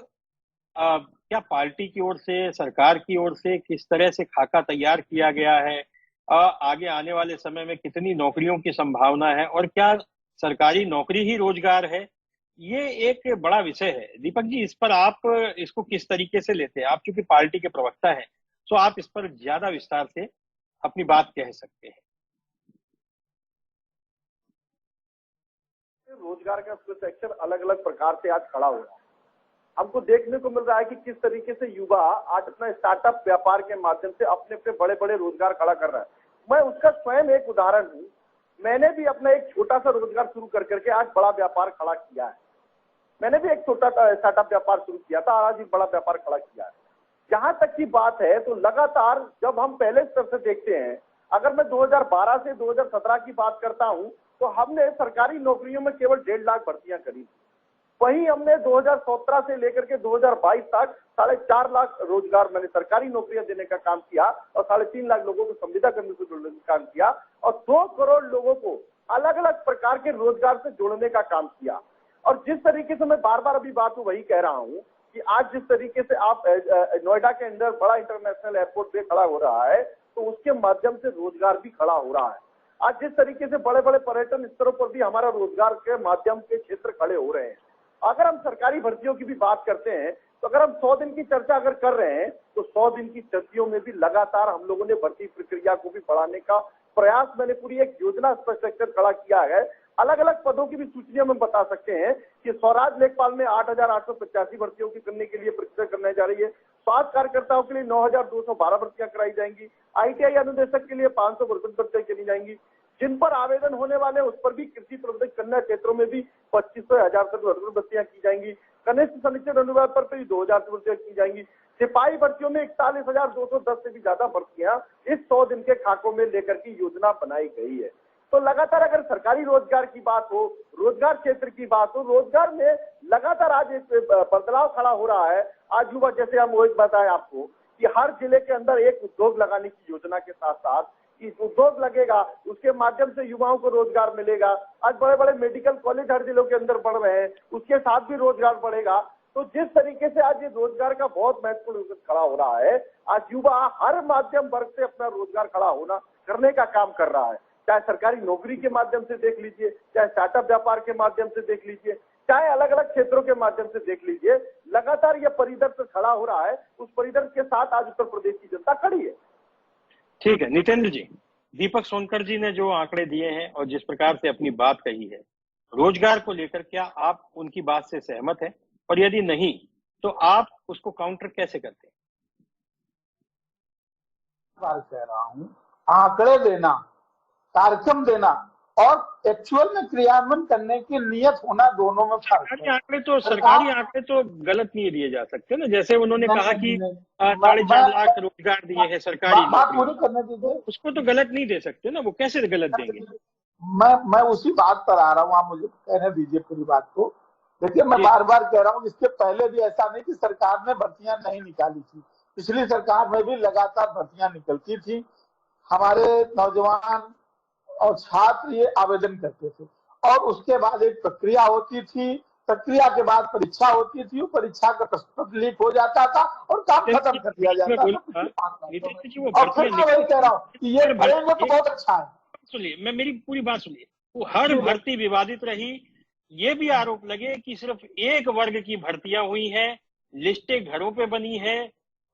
क्या पार्टी की ओर से, सरकार की ओर से किस तरह से खाका तैयार किया गया है, आगे आने वाले समय में कितनी नौकरियों की संभावना है और क्या सरकारी नौकरी ही रोजगार है, ये एक बड़ा विषय है। दीपक जी, इस पर आप इसको किस तरीके से लेते हैं? आप चूंकि पार्टी के प्रवक्ता हैं तो आप इस पर ज्यादा विस्तार से अपनी बात कह सकते हैं। रोजगार का सेक्टर अलग अलग प्रकार से आज खड़ा हो रहा है। हमको देखने को मिल रहा है कि किस तरीके से युवा आज अपना स्टार्टअप व्यापार के माध्यम से अपने अपने बड़े बड़े रोजगार खड़ा कर रहा है। मैं उसका स्वयं एक उदाहरण हूँ। मैंने भी अपना एक छोटा सा रोजगार शुरू कर करके आज बड़ा व्यापार खड़ा किया है। मैंने भी एक छोटा स्टार्टअप व्यापार शुरू किया था, आज एक बड़ा व्यापार खड़ा किया है। जहां तक की बात है तो लगातार जब हम पहले स्तर से देखते हैं, अगर मैं 2012 से 2017 की बात करता हूं तो हमने सरकारी नौकरियों में केवल 1.5 लाख भर्तियां करी। वहीं हमने 2017 से लेकर के 2022 तक 4.5 लाख रोजगार मैंने सरकारी नौकरियां देने का काम किया और 3.5 लाख लोगों को संविदा करने से जोड़ने का काम किया और 2 करोड़ लोगों को अलग अलग प्रकार के रोजगार से जोड़ने का काम किया। और जिस तरीके से मैं बार बार अभी बात वही कह रहा हूं कि आज जिस तरीके से आप नोएडा के अंदर बड़ा इंटरनेशनल एयरपोर्ट पे खड़ा हो रहा है तो उसके माध्यम से रोजगार भी खड़ा हो रहा है। आज जिस तरीके से बड़े बड़े पर्यटन स्थलों पर भी हमारा रोजगार के माध्यम के क्षेत्र खड़े हो रहे हैं। अगर हम सरकारी भर्तियों की भी बात करते हैं तो अगर हम 100 दिन की चर्चा अगर कर रहे हैं तो 100 दिन की भर्तियों में भी लगातार हम लोगों ने भर्ती प्रक्रिया को भी बढ़ाने का प्रयास, मैंने पूरी एक योजना स्ट्रक्चर खड़ा किया है। अलग अलग पदों की भी सूचियां हम बता सकते हैं कि स्वराज लेखपाल में 8,885 भर्तियों की करने के लिए प्रक्रिया करने जा रही है। स्वास्थ्य कार्यकर्ताओं के लिए 9,212 भर्तियां कराई जाएंगी। ITI अनुदेशक के लिए 562 भर्तियां चली जाएंगी। जिन पर आवेदन होने वाले उस पर भी कृषि प्रबंधक कन्या क्षेत्रों में भी 2500 1000 तक भर्तियां की जाएंगी। कनिष्ठ सनिश्चित अनुवाद पर भी 2000 भर्तियां की जाएंगी। सिपाही भर्तियों में 41,210 से भी ज्यादा भर्तियां इस 100 दिन के खाकों में लेकर की योजना बनाई गई है। तो लगातार अगर सरकारी रोजगार की बात हो, रोजगार क्षेत्र की बात हो, रोजगार में लगातार आज एक बदलाव खड़ा हो रहा है। आज युवा, जैसे हम वो एक बताएं आपको कि हर जिले के अंदर एक उद्योग लगाने की योजना के साथ साथ कि उद्योग लगेगा, उसके माध्यम से युवाओं को रोजगार मिलेगा। आज बड़े बड़े मेडिकल कॉलेज हर जिलों के अंदर बढ़ रहे हैं, उसके साथ भी रोजगार बढ़ेगा। तो जिस तरीके से आज ये रोजगार का बहुत महत्वपूर्ण खड़ा हो रहा है, आज युवा हर माध्यम वर्ग से अपना रोजगार खड़ा होना करने का काम कर रहा है। चाहे सरकारी नौकरी के माध्यम से देख लीजिए, चाहे स्टार्टअप व्यापार के माध्यम से देख लीजिए, चाहे अलग अलग क्षेत्रों के माध्यम से देख लीजिए, लगातार यह परिदृश्य खड़ा हो रहा है। उस परिदृश्य के साथ आज उत्तर प्रदेश की जनता खड़ी है। ठीक है नितेंद्र जी, दीपक सोनकर जी ने जो आंकड़े दिए हैं और जिस प्रकार से अपनी बात कही है रोजगार को लेकर, क्या आप उनकी बात से सहमत हैं? और यदि नहीं तो आप उसको काउंटर कैसे करते हैं? बात कह रहा हूं, आंकड़े देना, कार्यक्रम देना और एक्चुअल में क्रियान्वयन करने की नियत होना, दोनों में फर्क है। सरकारी आंकड़े तो गलत नहीं दिए जा सकते ना। जैसे उन्होंने कहा कि 4.5 लाख रोजगार दिए हैं सरकारी, बात पूरी करने दीजिए। उसको तो गलत नहीं दे सकते ना, वो कैसे गलत देंगे? मैं उसी बात पर आ रहा हूँ, आप मुझे कहने दीजिए पूरी बात को। देखिए, मैं बार बार कह रहा हूँ, इसके पहले भी ऐसा नहीं कि सरकार ने भर्तियां नहीं निकाली थी। पिछली सरकार में भी लगातार भर्तियां निकलती थी। हमारे नौजवान और छात्र ये आवेदन करते थे और उसके बाद एक प्रक्रिया होती थी, प्रक्रिया के बाद परीक्षा होती थी, परीक्षा का प्रश्न लीक हो जाता था और काम खत्म कर दिया जाता था। और फिर मैं वही कह रहा हूँ कि ये करेंगे तो बहुत अच्छा है। सुनिए, मेरी पूरी बात सुनिए। वो हर भर्ती विवादित रही। ये भी आरोप लगे कि सिर्फ एक वर्ग की भर्तियां हुई हैं, लिस्टें घरों पे बनी है,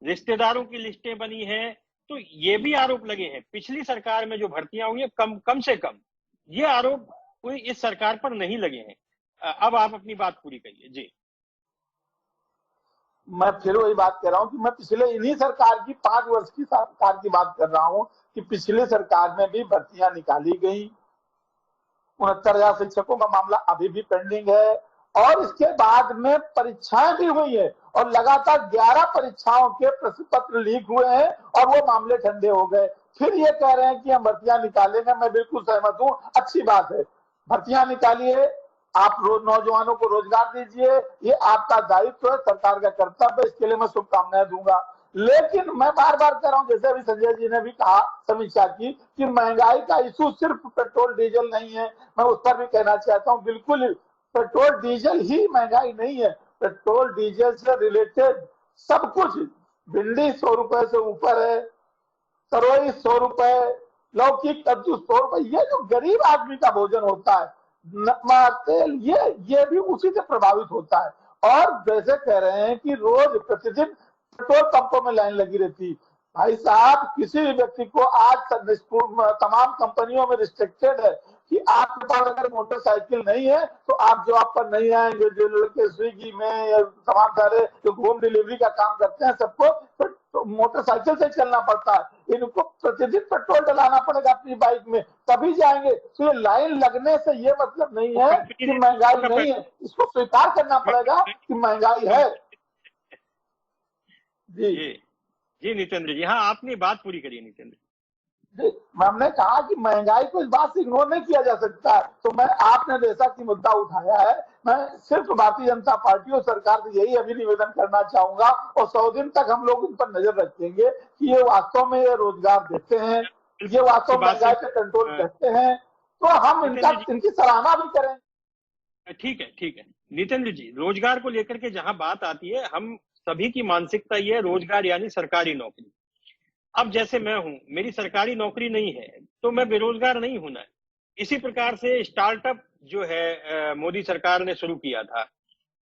रिश्तेदारों की लिस्टें बनी है, तो ये भी आरोप लगे हैं। पिछली सरकार में जो भर्तियां हुई है कम से कम, ये आरोप कोई इस सरकार पर नहीं लगे हैं। अब आप अपनी बात पूरी करिए जी। मैं फिर वही बात कह रहा हूँ कि मैं पिछले इन्हीं सरकार की 5 वर्ष की सरकार की बात कर रहा हूँ कि पिछले सरकार में भी भर्तियां निकाली गई। 69,000 शिक्षकों का मामला अभी भी पेंडिंग है और इसके बाद में परीक्षाएं भी हुई है और लगातार 11 परीक्षाओं के प्रश्न पत्र लीक हुए हैं और वो मामले ठंडे हो गए। फिर ये कह रहे हैं कि हम भर्तियां निकालेंगे। मैं बिल्कुल सहमत हूँ, अच्छी बात है, भर्तियां निकालिए, आप नौजवानों को रोजगार दीजिए, ये आपका दायित्व है, सरकार का कर्तव्य है, इसके लिए मैं शुभकामनाएं दूंगा। लेकिन मैं बार बार कह रहा हूं, जैसे अभी संजय जी ने भी कहा समीक्षा की कि महंगाई का इशू सिर्फ पेट्रोल डीजल नहीं है, मैं उस पर भी कहना चाहता हूं बिल्कुल पेट्रोल डीजल ही महंगाई नहीं है। पेट्रोल डीजल से रिलेटेड सब कुछ, भिंडी 100 रुपए से ऊपर है, तरोई 100 रुपए, लौकी कद्दू 100 रुपए, ये जो गरीब आदमी का भोजन होता है, नमक तेल, ये भी उसी से प्रभावित होता है। और जैसे कह रहे हैं कि रोज प्रतिदिन पेट्रोल पंपों में लाइन लगी रहती। भाई साहब, किसी भी व्यक्ति को आज तमाम कंपनियों में रिस्ट्रिक्टेड है कि आपके पास अगर मोटरसाइकिल नहीं है तो आप जॉब पर नहीं आएंगे। जो लड़के स्विगी में या तमाम सारे जो होम डिलीवरी का काम करते हैं, सबको तो मोटरसाइकिल से चलना पड़ता है। इनको प्रतिदिन पेट्रोल डलाना पड़ेगा अपनी बाइक में, तभी जाएंगे। तो ये लाइन लगने से ये मतलब नहीं है कि महंगाई नहीं है, इसको स्वीकार करना पड़ेगा कि महंगाई है। जी नितेंद्र जी, हाँ आपने बात पूरी करी नितेंद्र जी। हमने कहा कि महंगाई को इस बात से इग्नोर नहीं किया जा सकता। तो मैं, आपने जैसा कि मुद्दा उठाया है, मैं सिर्फ भारतीय जनता पार्टी और सरकार से यही अभी निवेदन करना चाहूंगा और 100 दिन तक हम लोग इन पर नजर रखेंगे कि ये वास्तव में ये रोजगार देते हैं, ये वास्तव में महंगाई पे कंट्रोल करते हैं, तो हम इनकी सराहना भी करें। ठीक है नितेंद्र जी, रोजगार को लेकर के जहां बात आती है, हम सभी की मानसिकता ये है रोजगार यानी सरकारी नौकरी। अब जैसे मैं हूं, मेरी सरकारी नौकरी नहीं है तो मैं बेरोजगार नहीं हूं ना। इसी प्रकार से स्टार्टअप जो है मोदी सरकार ने शुरू किया था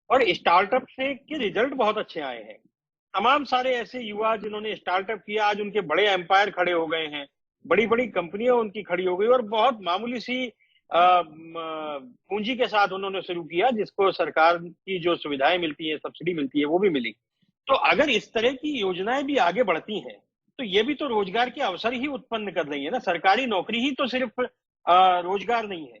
और स्टार्टअप से के रिजल्ट बहुत अच्छे आए हैं। तमाम सारे ऐसे युवा जिन्होंने स्टार्टअप किया, आज उनके बड़े एम्पायर खड़े हो गए हैं, बड़ी बड़ी कंपनियां उनकी खड़ी हो गई और बहुत मामूली सी पूंजी के साथ उन्होंने शुरू किया, जिसको सरकार की जो सुविधाएं मिलती है, सब्सिडी मिलती है, वो भी मिली। तो अगर इस तरह की योजनाएं भी आगे बढ़ती हैं तो ये भी तो रोजगार के अवसर ही उत्पन्न कर रही है ना। सरकारी नौकरी ही तो सिर्फ रोजगार नहीं है।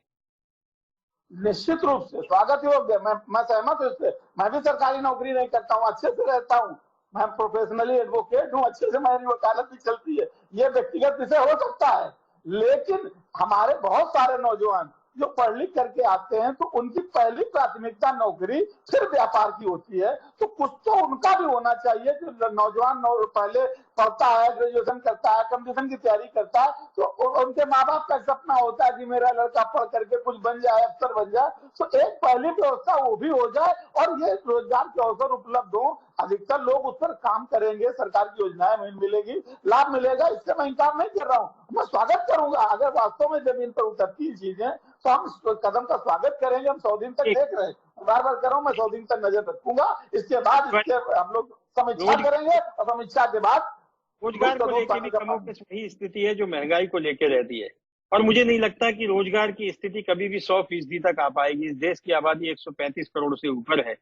निश्चित रूप से स्वागत योग्य, मैं सहमत हूं इससे। मैं भी सरकारी नौकरी नहीं करता हूं, अच्छे से रहता हूं, मैं प्रोफेशनली एडवोकेट हूं, अच्छे से मेरी वकालत भी चलती है। ये व्यक्तिगत विषय हो सकता है, लेकिन हमारे बहुत सारे नौजवान जो पढ़ लिख करके आते हैं तो उनकी पहली प्राथमिकता नौकरी फिर व्यापार की होती है। तो कुछ तो उनका भी होना चाहिए। जो नौजवान पहले पढ़ता है, ग्रेजुएशन करता है, कंपटीशन की तैयारी करता है, तो उनके माँ बाप का सपना होता है कि मेरा लड़का पढ़ करके कुछ बन जाए, अफसर बन जाए। तो एक पहली व्यवस्था वो भी हो जाए और ये रोजगार के अवसर उपलब्ध हो अधिकतर लोग उस पर काम करेंगे, सरकार की योजनाएं मिलेगी, लाभ मिलेगा, इससे मैं इंकार नहीं कर रहा हूँ। मैं स्वागत करूंगा अगर वास्तव में जमीन पर उतरती है चीजें, तो हम इस कदम का स्वागत करेंगे। हम 100 दिन तक देख रहे हैं, बार बार कर रहा हूँ, मैं 100 दिन तक नजर रखूंगा। इसके बाद इसके हम लोग समीक्षा करेंगे और समीक्षा के बाद रोजगार को लेकर भी कमोबेश वही स्थिति है जो महंगाई को लेकर रहती है। और मुझे नहीं लगता कि रोजगार की स्थिति कभी भी 100% तक आ पाएगी। इस देश की आबादी 135 करोड़ से ऊपर है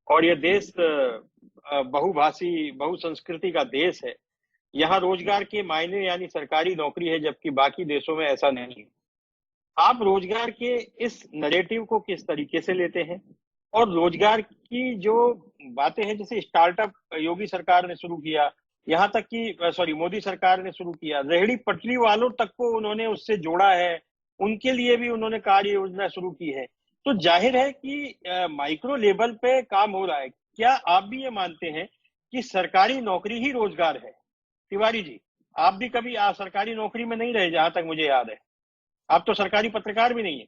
और यह देश बहुभाषी बहुसंस्कृति का देश है। यहाँ रोजगार के मायने यानी सरकारी नौकरी है, जबकि बाकी देशों में ऐसा नहीं है। आप रोजगार के इस नैरेटिव को किस तरीके से लेते हैं? और रोजगार की जो बातें हैं, जैसे स्टार्टअप योगी सरकार ने शुरू किया, यहाँ तक कि मोदी सरकार ने शुरू किया, रेहड़ी पटरी वालों तक को उन्होंने उससे जोड़ा है, उनके लिए भी उन्होंने कार्य योजना शुरू की है। तो जाहिर है कि माइक्रो लेवल पे काम हो रहा है। क्या आप भी ये मानते हैं कि सरकारी नौकरी ही रोजगार है? तिवारी जी, आप भी कभी सरकारी नौकरी में नहीं रहे, जहां तक मुझे याद है। आप तो सरकारी पत्रकार भी नहीं है।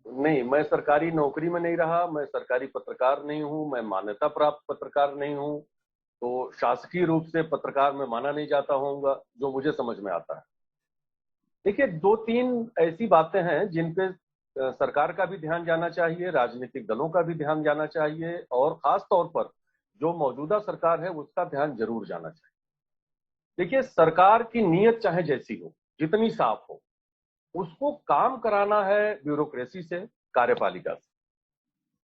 नहीं, मैं सरकारी नौकरी में नहीं रहा, मैं सरकारी पत्रकार नहीं हूं, मैं मान्यता प्राप्त पत्रकार नहीं हूं, तो शासकीय रूप से पत्रकार में माना नहीं जाता होऊंगा, जो मुझे समझ में आता है। देखिए, 2-3 ऐसी बातें हैं जिन पे सरकार का भी ध्यान जाना चाहिए, राजनीतिक दलों का भी ध्यान जाना चाहिए, और खास तौर पर जो मौजूदा सरकार है उसका ध्यान जरूर जाना चाहिए। देखिए, सरकार की नीयत चाहे जैसी हो, जितनी साफ हो, उसको काम कराना है ब्यूरोक्रेसी से, कार्यपालिका से।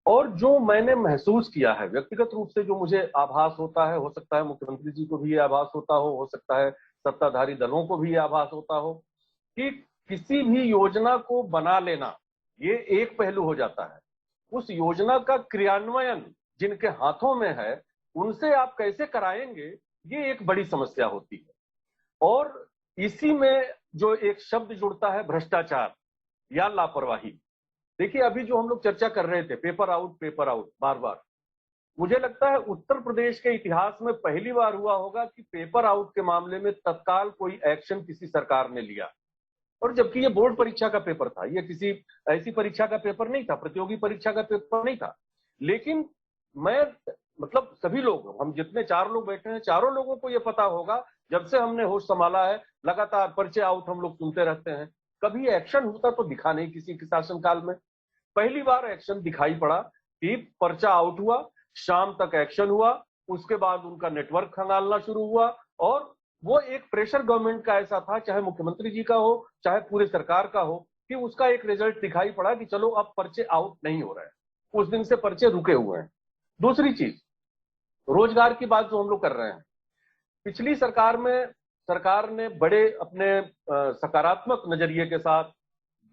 और जो मैंने महसूस किया है व्यक्तिगत रूप से, जो मुझे आभास होता है, हो सकता है मुख्यमंत्री जी को भी ये आभास होता हो सकता है सत्ताधारी दलों को भी ये आभास होता हो, कि किसी भी योजना को बना लेना ये एक पहलू हो जाता है, उस योजना का क्रियान्वयन जिनके हाथों में है उनसे आप कैसे कराएंगे, ये एक बड़ी समस्या होती है। और इसी में जो एक शब्द जुड़ता है, भ्रष्टाचार या लापरवाही। देखिए, अभी जो हम लोग चर्चा कर रहे थे, पेपर आउट बार बार, मुझे लगता है उत्तर प्रदेश के इतिहास में पहली बार हुआ होगा कि पेपर आउट के मामले में तत्काल कोई एक्शन किसी सरकार ने लिया। और जबकि ये बोर्ड परीक्षा का पेपर था, ये किसी ऐसी परीक्षा का पेपर नहीं था, प्रतियोगी परीक्षा का पेपर नहीं था। लेकिन मैं मतलब सभी लोग, हम जितने 4 लोग बैठे हैं, चारों लोगों को ये पता होगा, जब से हमने होश संभाला है लगातार पर्चे आउट हम लोग सुनते रहते हैं। कभी एक्शन होता तो दिखा नहीं किसी के शासनकाल में। पहली बार एक्शन दिखाई पड़ा कि पर्चा आउट हुआ, शाम तक एक्शन हुआ, उसके बाद उनका नेटवर्क खंगालना शुरू हुआ। और वो एक प्रेशर गवर्नमेंट का ऐसा था, चाहे मुख्यमंत्री जी का हो चाहे पूरे सरकार का हो, कि उसका एक रिजल्ट दिखाई पड़ा कि चलो अब पर्चे आउट नहीं हो रहे हैं। उस दिन से पर्चे रुके हुए हैं। दूसरी चीज, रोजगार की बात जो हम लोग कर रहे हैं, पिछली सरकार में सरकार ने बड़े अपने सकारात्मक नजरिए के साथ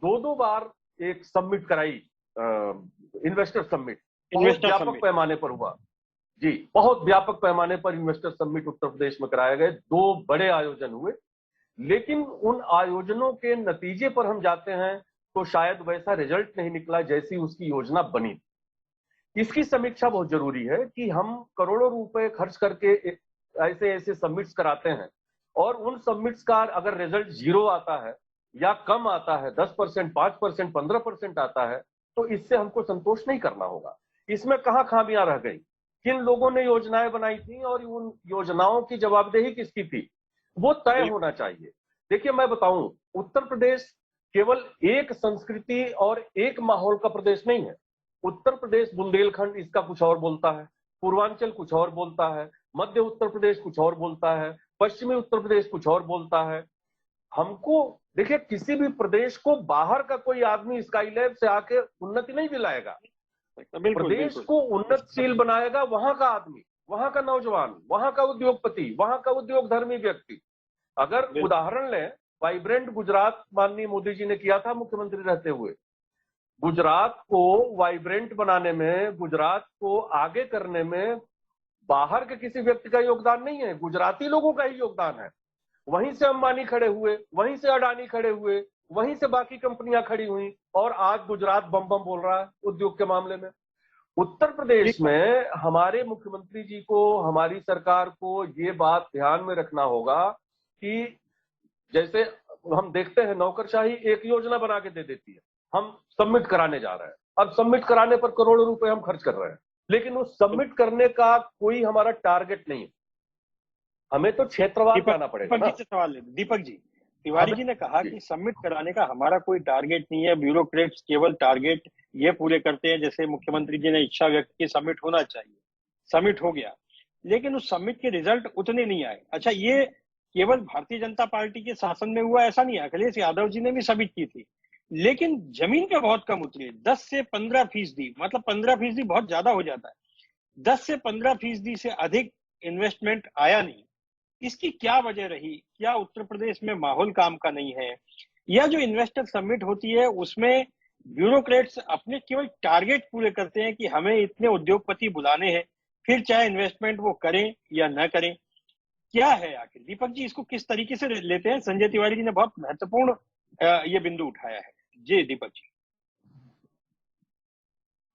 2 बार एक समिट कराई, इन्वेस्टर समिट, बहुत व्यापक पैमाने पर हुआ जी, बहुत व्यापक पैमाने पर इन्वेस्टर समिट उत्तर प्रदेश में कराए गए। 2 बड़े आयोजन हुए, लेकिन उन आयोजनों के नतीजे पर हम जाते हैं तो शायद वैसा रिजल्ट नहीं निकला जैसी उसकी योजना बनी। इसकी समीक्षा बहुत जरूरी है कि हम करोड़ों रुपए खर्च करके ऐसे ऐसे समिट्स कराते हैं, और उन समिट्स का अगर रिजल्ट 0 आता है या कम आता है, 10%, 5%, 15% आता है, तो इससे हमको संतोष नहीं करना होगा। इसमें कहाँ खामियां रह गई, किन लोगों ने योजनाएं बनाई थी और उन योजनाओं की जवाबदेही किसकी थी, वो तय होना चाहिए। देखिए, मैं बताऊं, उत्तर प्रदेश केवल एक संस्कृति और एक माहौल का प्रदेश नहीं है। उत्तर प्रदेश बुंदेलखंड इसका कुछ और बोलता है, पूर्वांचल कुछ और बोलता है, मध्य उत्तर प्रदेश कुछ और बोलता है, पश्चिमी उत्तर प्रदेश कुछ और बोलता है। हमको देखिए, किसी भी प्रदेश को बाहर का कोई आदमी स्काईलैब से आके उन्नति नहीं दिलाएगा। प्रदेश को उन्नतशील बनाएगा वहां का आदमी, वहां का नौजवान, वहां का उद्योगपति, वहां का उद्योग धर्मी व्यक्ति। अगर उदाहरण लें, वाइब्रेंट गुजरात माननीय मोदी जी ने किया था मुख्यमंत्री रहते हुए। गुजरात को वाइब्रेंट बनाने में, गुजरात को आगे करने में बाहर के किसी व्यक्ति का योगदान नहीं है, गुजराती लोगों का ही योगदान है। वहीं से अंबानी खड़े हुए, वहीं से अडानी खड़े हुए, वहीं से बाकी कंपनियां खड़ी हुई, और आज गुजरात बम बम बोल रहा है उद्योग के मामले में। उत्तर प्रदेश में हमारे मुख्यमंत्री जी को, हमारी सरकार को ये बात ध्यान में रखना होगा कि जैसे हम देखते हैं नौकरशाही एक योजना बना के दे देती है, हम सबमिट कराने जा रहे हैं, अब सबमिट कराने पर करोड़ों रुपए हम खर्च कर रहे हैं, लेकिन वो सबमिट करने का कोई हमारा टारगेट नहीं है। हमें तो क्षेत्रवार जाना पड़ेगा ना। दीपक जी से सवाल है। दीपक जी, तिवारी जी ने कहा कि सबमिट कराने का हमारा कोई टारगेट नहीं है, ब्यूरोक्रेट्स केवल टारगेट ये पूरे करते हैं, जैसे मुख्यमंत्री जी ने इच्छा व्यक्त की सबमिट होना चाहिए, सबमिट हो गया, लेकिन उस सबमिट के रिजल्ट उतने नहीं आए। अच्छा, ये केवल भारतीय जनता पार्टी के शासन में हुआ ऐसा नहीं है, अखिलेश यादव जी ने भी सबमिट की थी, लेकिन जमीन पे बहुत कम उतरे, 10 से 15%, मतलब 15% बहुत ज्यादा हो जाता है, 10 से 15% से अधिक इन्वेस्टमेंट आया नहीं। इसकी क्या वजह रही? क्या उत्तर प्रदेश में माहौल काम का नहीं है, या जो इन्वेस्टर सबमिट होती है उसमें ब्यूरोक्रेट्स अपने केवल टारगेट पूरे करते हैं कि हमें इतने उद्योगपति बुलाने हैं, फिर चाहे इन्वेस्टमेंट वो करें या न करें? क्या है आखिर? दीपक जी, इसको किस तरीके से लेते हैं? संजय तिवारी जी ने बहुत महत्वपूर्ण ये बिंदु उठाया है। जी दीपक जी।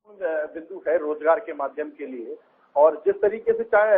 बिंदु है रोजगार के माध्यम के लिए, और जिस तरीके से चाहे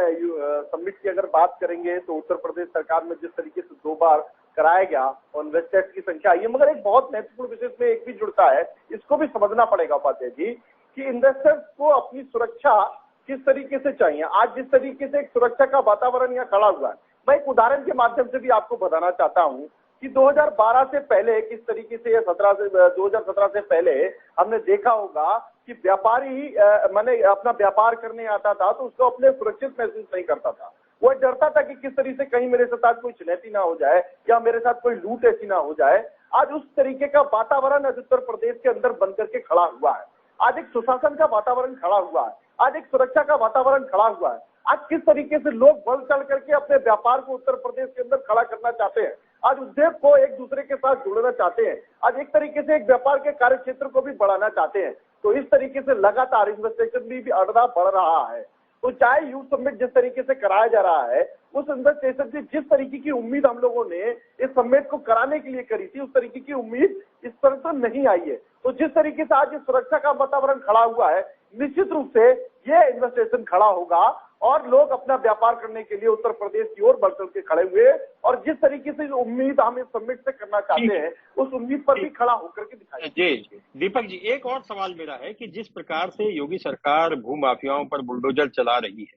सबमिट की अगर बात करेंगे तो उत्तर प्रदेश सरकार में जिस तरीके से 2 बार कराया गया और इन्वेस्टर्स की संख्या आई है, मगर एक बहुत महत्वपूर्ण विषय में एक भी जुड़ता है, इसको भी समझना पड़ेगा उपाध्याय जी, कि इन्वेस्टर्स को अपनी सुरक्षा किस तरीके से चाहिए। आज जिस तरीके से एक सुरक्षा का वातावरण यहाँ खड़ा हुआ है, मैं एक उदाहरण के माध्यम से भी आपको बताना चाहता हूँ कि 2012 से पहले किस तरीके से, या 2017 से पहले हमने देखा होगा कि व्यापारी माने अपना व्यापार करने आता था तो उसको अपने सुरक्षित महसूस नहीं करता था। वो डरता था कि किस तरीके से कहीं मेरे साथ कोई चुनौती ना हो जाए या मेरे साथ कोई लूट ऐसी ना हो जाए। आज उस तरीके का वातावरण उत्तर प्रदेश के अंदर बनकर के खड़ा हुआ है। आज एक सुशासन का वातावरण खड़ा हुआ है, आज एक सुरक्षा का वातावरण खड़ा हुआ है। आज किस तरीके से लोग बढ़ चढ़ करके अपने व्यापार को उत्तर प्रदेश के अंदर खड़ा करना चाहते हैं, आज उद्योग को एक दूसरे के साथ जोड़ना चाहते हैं, आज एक तरीके से एक व्यापार के कार्य क्षेत्र को भी बढ़ाना चाहते हैं। तो इस तरीके से लगातार इन्वेस्टेशन भी अड़ना बढ़ रहा है। तो चाहे यूथ समिट जिस तरीके से कराया जा रहा है, उस इन्वेस्टेशन से जिस तरीके की उम्मीद हम लोगों ने इस समिट को कराने के लिए करी थी, उस तरीके की उम्मीद इस तरह से नहीं आई है। तो जिस तरीके से आज सुरक्षा का वातावरण खड़ा हुआ है, निश्चित रूप से ये इन्वेस्टेशन खड़ा होगा और लोग अपना व्यापार करने के लिए उत्तर प्रदेश की ओर बढ़ चढ़ के खड़े हुए, और जिस तरीके से उम्मीद हम इस समिट से करना चाहते हैं उस उम्मीद पर भी खड़ा होकर के दिखाई। जी दीपक जी, एक और सवाल मेरा है कि जिस प्रकार से योगी सरकार भूमाफियाओं पर बुलडोजर चला रही है,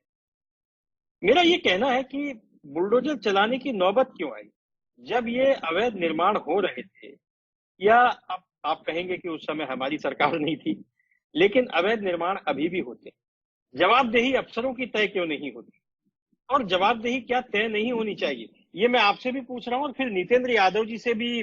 मेरा ये कहना है कि बुलडोजर चलाने की नौबत क्यों आई? जब ये अवैध निर्माण हो रहे थे, या अब आप कहेंगे कि उस समय हमारी सरकार नहीं थी, लेकिन अवैध निर्माण अभी भी होते, जवाबदेही अफसरों की तय क्यों नहीं होती? और जवाबदेही क्या तय नहीं होनी चाहिए? ये मैं आपसे भी पूछ रहा हूँ और फिर नितेंद्र यादव जी से भी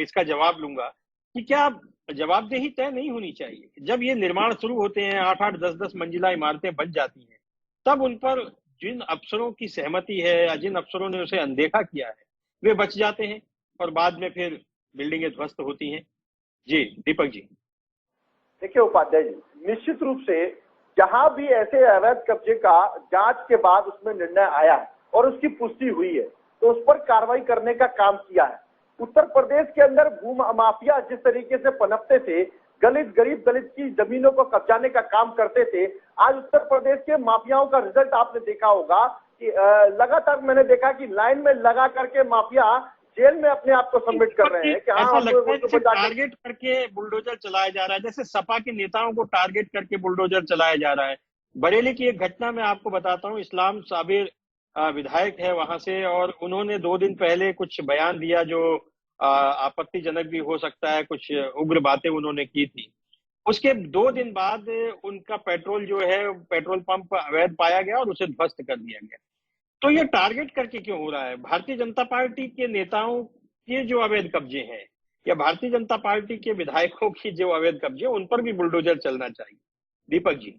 इसका जवाब लूंगा कि क्या जवाबदेही तय नहीं होनी चाहिए? जब ये निर्माण शुरू होते हैं, 8-8, 10-10 मंजिला इमारतें बन जाती हैं, तब उन पर जिन अफसरों की सहमति है या जिन अफसरों ने उसे अनदेखा किया है, वे बच जाते हैं और बाद में फिर बिल्डिंगें ध्वस्त होती हैं। जी दीपक जी। देखिए उपाध्याय जी, निश्चित रूप से जहां भी ऐसे अवैध कब्जे का जांच के बाद उसमें निर्णय आया है और उसकी पुष्टि हुई है, तो उस पर कार्रवाई करने का काम किया है। उत्तर प्रदेश के अंदर भू माफिया जिस तरीके से पनपते थे, गरीब दलित की जमीनों को कब्जाने का काम करते थे, आज उत्तर प्रदेश के माफियाओं का रिजल्ट आपने देखा होगा कि लगातार मैंने देखा कि लाइन में लगा करके माफिया जेल में अपने आप को सबमिट कर रहे हैं कि ऐसा लगता है जैसे टारगेट करके बुलडोजर चलाया जा रहा है, जैसे सपा के नेताओं को टारगेट करके बुलडोजर चलाया जा रहा है। बरेली की एक घटना मैं आपको बताता हूँ। इस्लाम साबिर विधायक है वहां से, और उन्होंने 2 दिन पहले कुछ बयान दिया जो आपत्तिजनक भी हो सकता है, कुछ उग्र बातें उन्होंने की थी। उसके 2 दिन बाद उनका पेट्रोल जो है, पेट्रोल पंप अवैध पाया गया और उसे ध्वस्त कर दिया गया। तो ये टारगेट करके क्यों हो रहा है? भारतीय जनता पार्टी के नेताओं के जो अवैध कब्जे हैं या भारतीय जनता पार्टी के विधायकों की जो अवैध कब्जे, उन पर भी बुलडोजर चलना चाहिए? दीपक जी।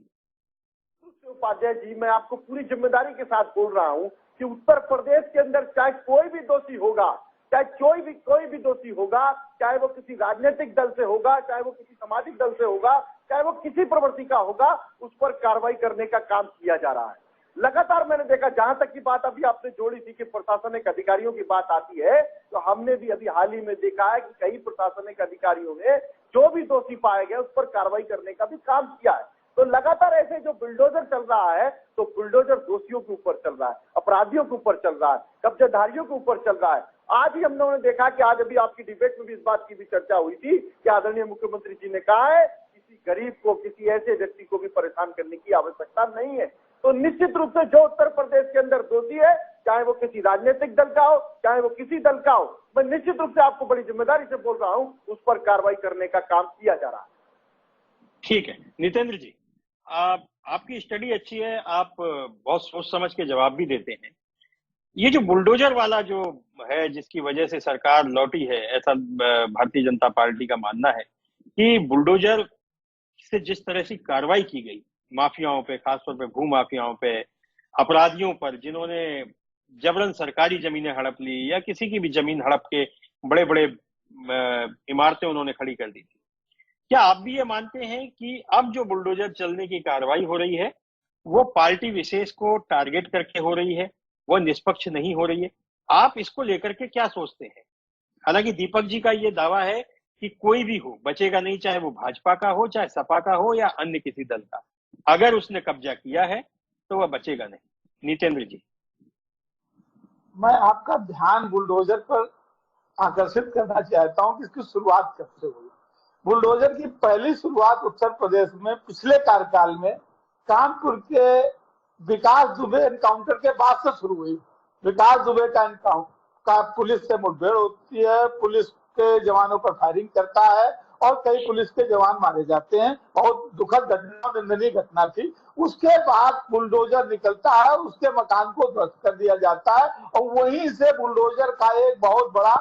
उपाध्याय जी, मैं आपको पूरी जिम्मेदारी के साथ बोल रहा हूं कि उत्तर प्रदेश के अंदर चाहे कोई भी दोषी होगा, चाहे कोई भी दोषी होगा, चाहे वो किसी राजनीतिक दल से होगा, चाहे वो किसी सामाजिक दल से होगा, चाहे वो किसी प्रवृत्ति का होगा, उस पर कार्रवाई करने का काम किया जा रहा है। लगातार मैंने देखा, जहां तक की बात अभी आपने जोड़ी थी कि प्रशासनिक अधिकारियों की बात आती है, तो हमने भी अभी हाल ही में देखा है कि कई प्रशासनिक अधिकारियों ने जो भी दोषी पाए गए उस पर कार्रवाई करने का भी काम किया है। तो लगातार ऐसे जो बुलडोजर चल रहा है, तो बुलडोजर दोषियों के ऊपर चल रहा है, अपराधियों के ऊपर चल रहा है, कब्जेधारियों के ऊपर चल रहा है। आज ही हम लोगों ने देखा कि आज अभी आपकी डिबेट में भी इस बात की भी चर्चा हुई थी कि आदरणीय मुख्यमंत्री जी ने कहा है कि किसी गरीब को, किसी ऐसे व्यक्ति को भी परेशान करने की आवश्यकता नहीं है। तो निश्चित रूप से जो उत्तर प्रदेश के अंदर दोषी है, चाहे वो किसी राजनीतिक दल का हो, चाहे वो किसी दल का हो, मैं निश्चित रूप से आपको बड़ी जिम्मेदारी से बोल रहा हूं, उस पर कार्रवाई करने का काम किया जा रहा है। ठीक है नितेंद्र जी, आपकी स्टडी अच्छी है, आप बहुत सोच समझ के जवाब भी देते हैं। ये जो बुलडोजर वाला जो है, जिसकी वजह से सरकार लौटी है, ऐसा भारतीय जनता पार्टी का मानना है कि बुलडोजर से जिस तरह से कार्रवाई की गई माफियाओं पे, खासतौर पे भू माफियाओं पे, अपराधियों पर जिन्होंने जबरन सरकारी जमीनें हड़प ली या किसी की भी जमीन हड़प के बड़े बड़े इमारतें उन्होंने खड़ी कर दी थी, क्या आप भी ये मानते हैं कि अब जो बुलडोजर चलने की कार्रवाई हो रही है वो पार्टी विशेष को टारगेट करके हो रही है, वो निष्पक्ष नहीं हो रही है? आप इसको लेकर के क्या सोचते हैं? हालांकि दीपक जी का ये दावा है कि कोई भी हो बचेगा नहीं, चाहे वो भाजपा का हो, चाहे सपा का हो या अन्य किसी दल का, अगर उसने कब्जा किया है तो वह बचेगा नहीं। नितेंद्र जी, मैं आपका ध्यान बुलडोजर पर आकर्षित करना चाहता हूं कि इसकी शुरुआत कब से हुई। बुलडोजर की पहली शुरुआत उत्तर प्रदेश में पिछले कार्यकाल में कानपुर के विकास दुबे एनकाउंटर के बाद से शुरू हुई। विकास दुबे का एनकाउंटर का पुलिस से मुठभेड़ होती है, पुलिस के जवानों पर फायरिंग करता है और कई पुलिस के जवान मारे जाते हैं। बहुत दुखद घटना, निंदनीय घटना थी। उसके बाद बुलडोजर निकलता है, उसके मकान को ध्वस्त कर दिया जाता है और वहीं से बुलडोजर का एक बहुत बड़ा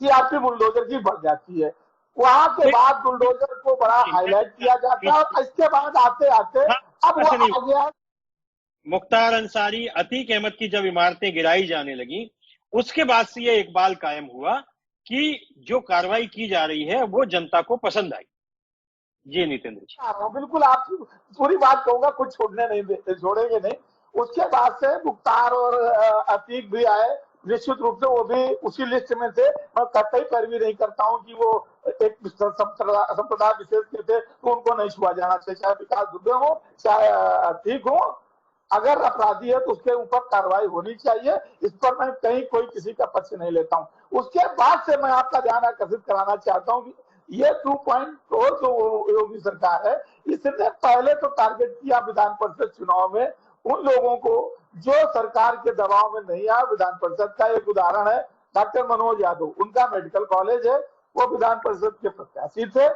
सीआरपी बुलडोजर की बढ़ जाती है। वहां के बाद बुलडोजर को बड़ा हाईलाइट किया जाता है और इसके बाद आते आते अब वो आ गया। मुख्तार अंसारी, अतीक अहमद की जब इमारतें गिराई जाने लगी, उसके बाद से ये इकबाल कायम हुआ कि जो कार्रवाई की जा रही है वो जनता को पसंद आई। जी नितेंद्र जी, बिल्कुल आप पूरी बात कहूंगा, कुछ छोड़ने नहीं देते, छोड़ेंगे नहीं। उसके बाद से मुख्तार और अतीक भी आए, निश्चित रूप से वो भी उसी लिस्ट में थे। मैं कतई पैरवी नहीं करता हूं कि वो एक संप्रदाय विशेष के थे तो उनको नहीं छुआ जाना चाहिए, चाहे विकास दुबे हो चाहे अतीक हो। अगर अपराधी है तो उसके ऊपर कार्रवाई होनी चाहिए, इस पर मैं कहीं कोई किसी का पक्ष नहीं लेता हूं। उसके बाद से मैं आपका ध्यान आकर्षित कराना चाहता हूं कि ये 2.4 जो योगी सरकार है, इसने पहले तो टारगेट किया विधान परिषद चुनाव में उन लोगों को जो सरकार के दबाव में नहीं आया। विधान परिषद का एक उदाहरण है डॉक्टर मनोज यादव, उनका मेडिकल कॉलेज है, वो विधान परिषद के प्रत्याशी थे,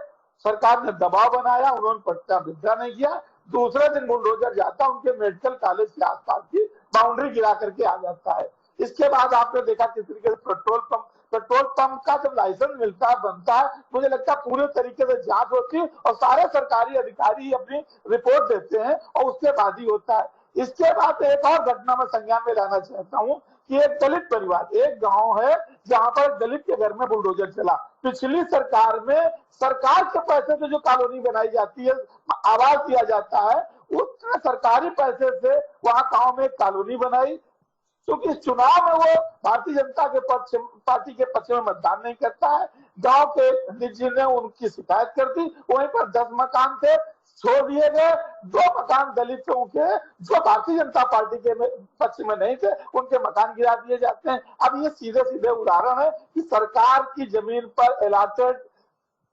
सरकार ने दबाव बनाया, उन्होंने पर्चा विड्रा नहीं किया। दूसरे दिन बुलडोजर जाता, उनके मेडिकल कॉलेज के आसपास की बाउंड्री गिरा करके आ जाता है। इसके बाद आपने देखा किस तरीके से पेट्रोल पंप का जब लाइसेंस मिलता है, बनता है, मुझे लगता है पूरे तरीके से जांच होती है और सारे सरकारी अधिकारी अपनी रिपोर्ट देते हैं और उसके बाद ही होता है। इसके बाद एक और घटना में संज्ञान में लाना चाहता हूँ कि एक दलित परिवार, एक गांव है जहां पर दलित के घर में बुलडोजर चला। पिछली सरकार में सरकार के पैसे से जो कॉलोनी बनाई जाती है, आवास दिया जाता है, उस सरकारी पैसे से वहां गांव में एक कॉलोनी बनाई। क्योंकि इस चुनाव में वो भारतीय जनता के पार्टी के पक्ष में मतदान नहीं करता है। गांव के निजी ने उनकी शिकायत कर दी, वहीं पर 10 मकान थे, छोड़ दिए गए। 2 मकान दलितों के जो भारतीय जनता पार्टी के पक्ष में नहीं थे, उनके मकान गिरा दिए जाते हैं। अब ये सीधे सीधे उदाहरण है कि सरकार की जमीन पर अलॉटेड,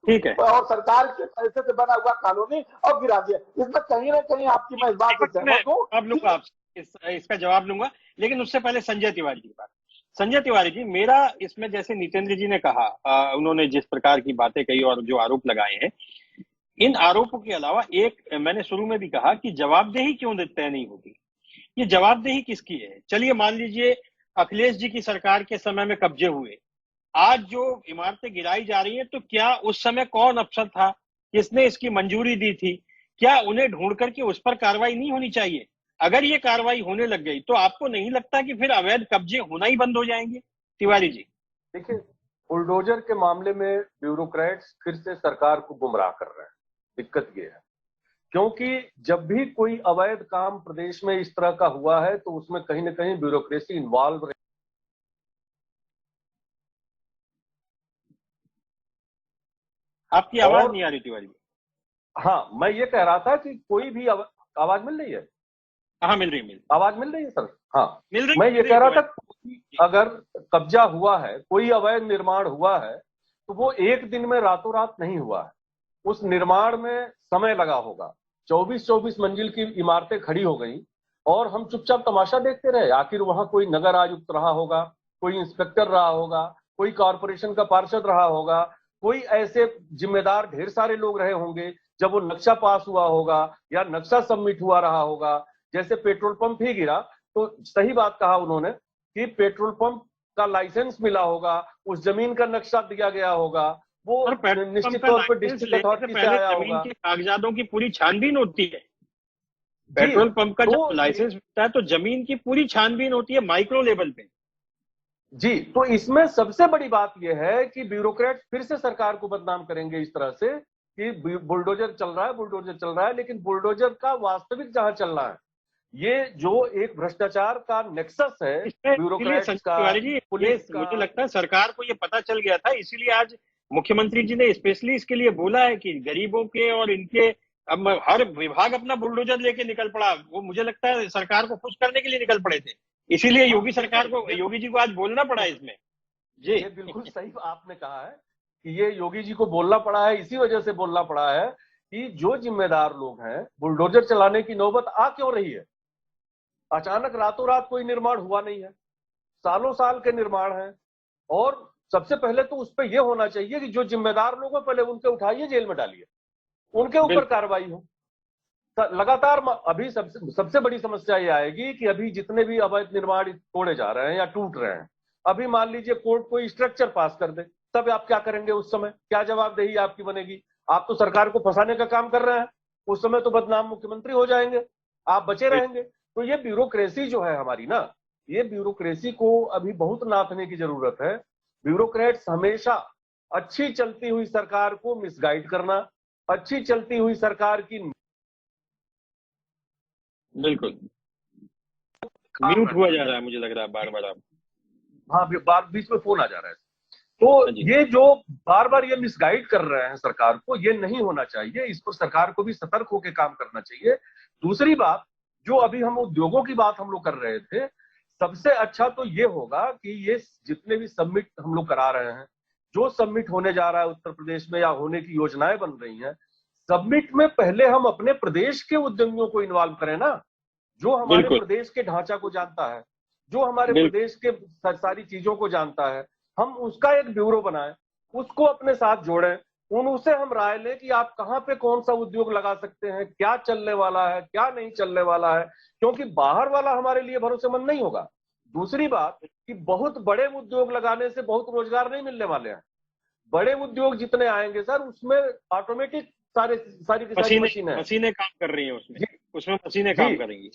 ठीक है, और सरकार के पैसे से बना हुआ कॉलोनी और गिरा दिया। इसमें कहीं ना कहीं आपकी मैं इस बात से सहमत हूँ। अब लूंगा इसका जवाब लूंगा, लेकिन उससे पहले संजय तिवारी की बात। संजय तिवारी जी, मेरा इसमें जैसे नितेंद्र जी ने कहा, उन्होंने जिस प्रकार की बातें कही और जो आरोप लगाए हैं, इन आरोपों के अलावा एक मैंने शुरू में भी कहा कि जवाबदेही क्यों तय नहीं होती। ये जवाबदेही किसकी है? चलिए मान लीजिए अखिलेश जी की सरकार के समय में कब्जे हुए, आज जो इमारतें गिराई जा रही है, तो क्या उस समय कौन अफसर था, किसने इसकी मंजूरी दी थी? क्या उन्हें ढूंढ करके उस पर कार्रवाई नहीं होनी चाहिए? अगर ये कार्रवाई होने लग गई तो आपको नहीं लगता कि फिर अवैध कब्जे होना ही बंद हो जाएंगे? तिवारी जी, देखिए, बुलडोजर के मामले में ब्यूरोक्रेट्स फिर से सरकार को गुमराह कर रहे हैं। दिक्कत ये है क्योंकि जब भी कोई अवैध काम प्रदेश में इस तरह का हुआ है तो उसमें कहीं ना कहीं ब्यूरोक्रेसी इन्वॉल्व रही। आपकी आवाज नहीं आ रही तिवारी जी। हाँ, मैं ये कह रहा था कि कोई भी आवाज मिल रही है? हाँ, मिल रही आवाज मिल रही है सर। हाँ, मिल रही। मैं ये कह रहा था अगर कब्जा हुआ है, कोई अवैध निर्माण हुआ है, तो वो एक दिन में रातों रात नहीं हुआ है। उस निर्माण में समय लगा होगा। 24-24 मंजिल की इमारतें खड़ी हो गई और हम चुपचाप तमाशा देखते रहे। आखिर वहां कोई नगर आयुक्त रहा होगा, कोई इंस्पेक्टर रहा होगा, कोई कॉरपोरेशन का पार्षद रहा होगा, कोई ऐसे जिम्मेदार ढेर सारे लोग रहे होंगे जब वो नक्शा पास हुआ होगा या नक्शा सबमिट हुआ रहा होगा। जैसे पेट्रोल पंप ही गिरा तो सही बात कहा उन्होंने कि पेट्रोल पंप का लाइसेंस मिला होगा, उस जमीन का नक्शा दिया गया होगा, वो निश्चित तौर पर डिस्ट्रिक्ट अथॉरिटी से आया जमीन होगा। के कागजातों की पूरी छानबीन होती है। पेट्रोल पंप का जब लाइसेंस मिलता है तो जमीन की पूरी छानबीन होती है माइक्रो लेवल पे। जी, तो इसमें सबसे बड़ी बात यह है कि ब्यूरोक्रेट फिर से सरकार को बदनाम करेंगे इस तरह से कि बुलडोजर चल रहा है, बुलडोजर चल रहा है, लेकिन बुलडोजर का वास्तविक जहां चल रहा है, ये जो एक भ्रष्टाचार का नेक्सस है ब्यूरोक्रेट्स का, पुलिस का। मुझे लगता है सरकार को ये पता चल गया था, इसीलिए आज मुख्यमंत्री जी ने स्पेशली इसके लिए बोला है कि गरीबों के और इनके, अब हर विभाग अपना बुलडोजर लेके निकल पड़ा। वो मुझे लगता है सरकार को खुश करने के लिए निकल पड़े थे, इसीलिए योगी सरकार को, योगी जी को आज बोलना पड़ा इसमें। जी, ये बिल्कुल सही आपने कहा है कि ये योगी जी को बोलना पड़ा है, इसी वजह से बोलना पड़ा है कि जो जिम्मेदार लोग हैं, बुलडोजर चलाने की नौबत आ क्यों रही है। अचानक रातों रात कोई निर्माण हुआ नहीं है, सालों साल के निर्माण है, और सबसे पहले तो उस पर यह होना चाहिए कि जो जिम्मेदार लोग हैं पहले उनके उठाइए, जेल में डालिए, उनके ऊपर कार्रवाई हो। लगातार अभी सबसे बड़ी समस्या ये आएगी कि अभी जितने भी अवैध निर्माण तोड़े जा रहे हैं या टूट रहे हैं, अभी मान लीजिए कोर्ट कोई स्ट्रक्चर पास कर दे, तब आप क्या करेंगे? उस समय क्या जवाबदेही आपकी बनेगी? आप तो सरकार को फंसाने का काम कर रहे हैं, उस समय तो बदनाम मुख्यमंत्री हो जाएंगे, आप बचे रहेंगे। तो ये ब्यूरोक्रेसी जो है हमारी ना, ये ब्यूरोक्रेसी को अभी बहुत नाथने की जरूरत है। ब्यूरोक्रेट्स हमेशा अच्छी चलती हुई सरकार को मिसगाइड करना, अच्छी चलती हुई सरकार की, बिल्कुल म्यूट हुआ जा रहा है, मुझे लग रहा है बार बार आप। हाँ, बार बीच में फोन आ जा रहा है। तो ये जो बार बार ये मिसगाइड कर रहे हैं सरकार को, ये नहीं होना चाहिए। इस पर सरकार को भी सतर्क होकर काम करना चाहिए। दूसरी बात, जो अभी हम उद्योगों की बात हम लोग कर रहे थे, सबसे अच्छा तो ये होगा कि ये जितने भी समिट हम लोग करा रहे हैं, जो समिट होने जा रहा है उत्तर प्रदेश में या होने की योजनाएं बन रही हैं, समिट में पहले हम अपने प्रदेश के उद्यमियों को इन्वॉल्व करें ना, जो हमारे प्रदेश के ढांचा को जानता है, जो हमारे प्रदेश के सारी चीजों को जानता है, हम उसका एक ब्यूरो बनाएं, उसको अपने साथ जोड़ें, उनसे हम राय लें कि आप कहाँ पे कौन सा उद्योग लगा सकते हैं, क्या चलने वाला है, क्या नहीं चलने वाला है, क्योंकि बाहर वाला हमारे लिए भरोसेमंद नहीं होगा। दूसरी बात कि बहुत बड़े उद्योग लगाने से बहुत रोजगार नहीं मिलने वाले हैं। बड़े उद्योग जितने आएंगे सर, उसमें ऑटोमेटिक सारी की सारी मशीनें काम कर रही हैं, उसमें मशीनें काम करेंगी।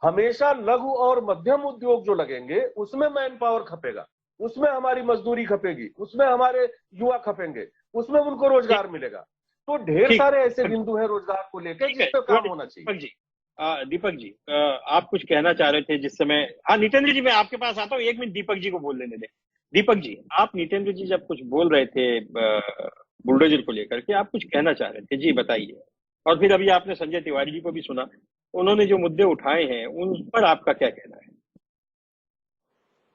हमेशा लघु और मध्यम उद्योग जो लगेंगे उसमें मैन पावर खपेगा, उसमें हमारी मजदूरी खपेगी, उसमें हमारे युवा खपेंगे, उसमें उनको रोजगार मिलेगा। तो ढेर सारे ऐसे बिंदु हैं रोजगार को लेकर जिस पे काम होना चाहिए। दीपक जी, आप कुछ कहना चाह रहे थे जिस समय। हाँ नितेंद्र जी, मैं आपके पास आता हूँ, एक मिनट दीपक जी को बोल लेने दें। दीपक जी, आप नितेंद्र जी जब कुछ बोल रहे थे बुलडोजर को लेकर के, आप कुछ कहना चाह रहे थे, जी बताइए। और फिर अभी आपने संजय तिवारी जी को भी सुना, उन्होंने जो मुद्दे उठाए हैं उन पर आपका क्या कहना है?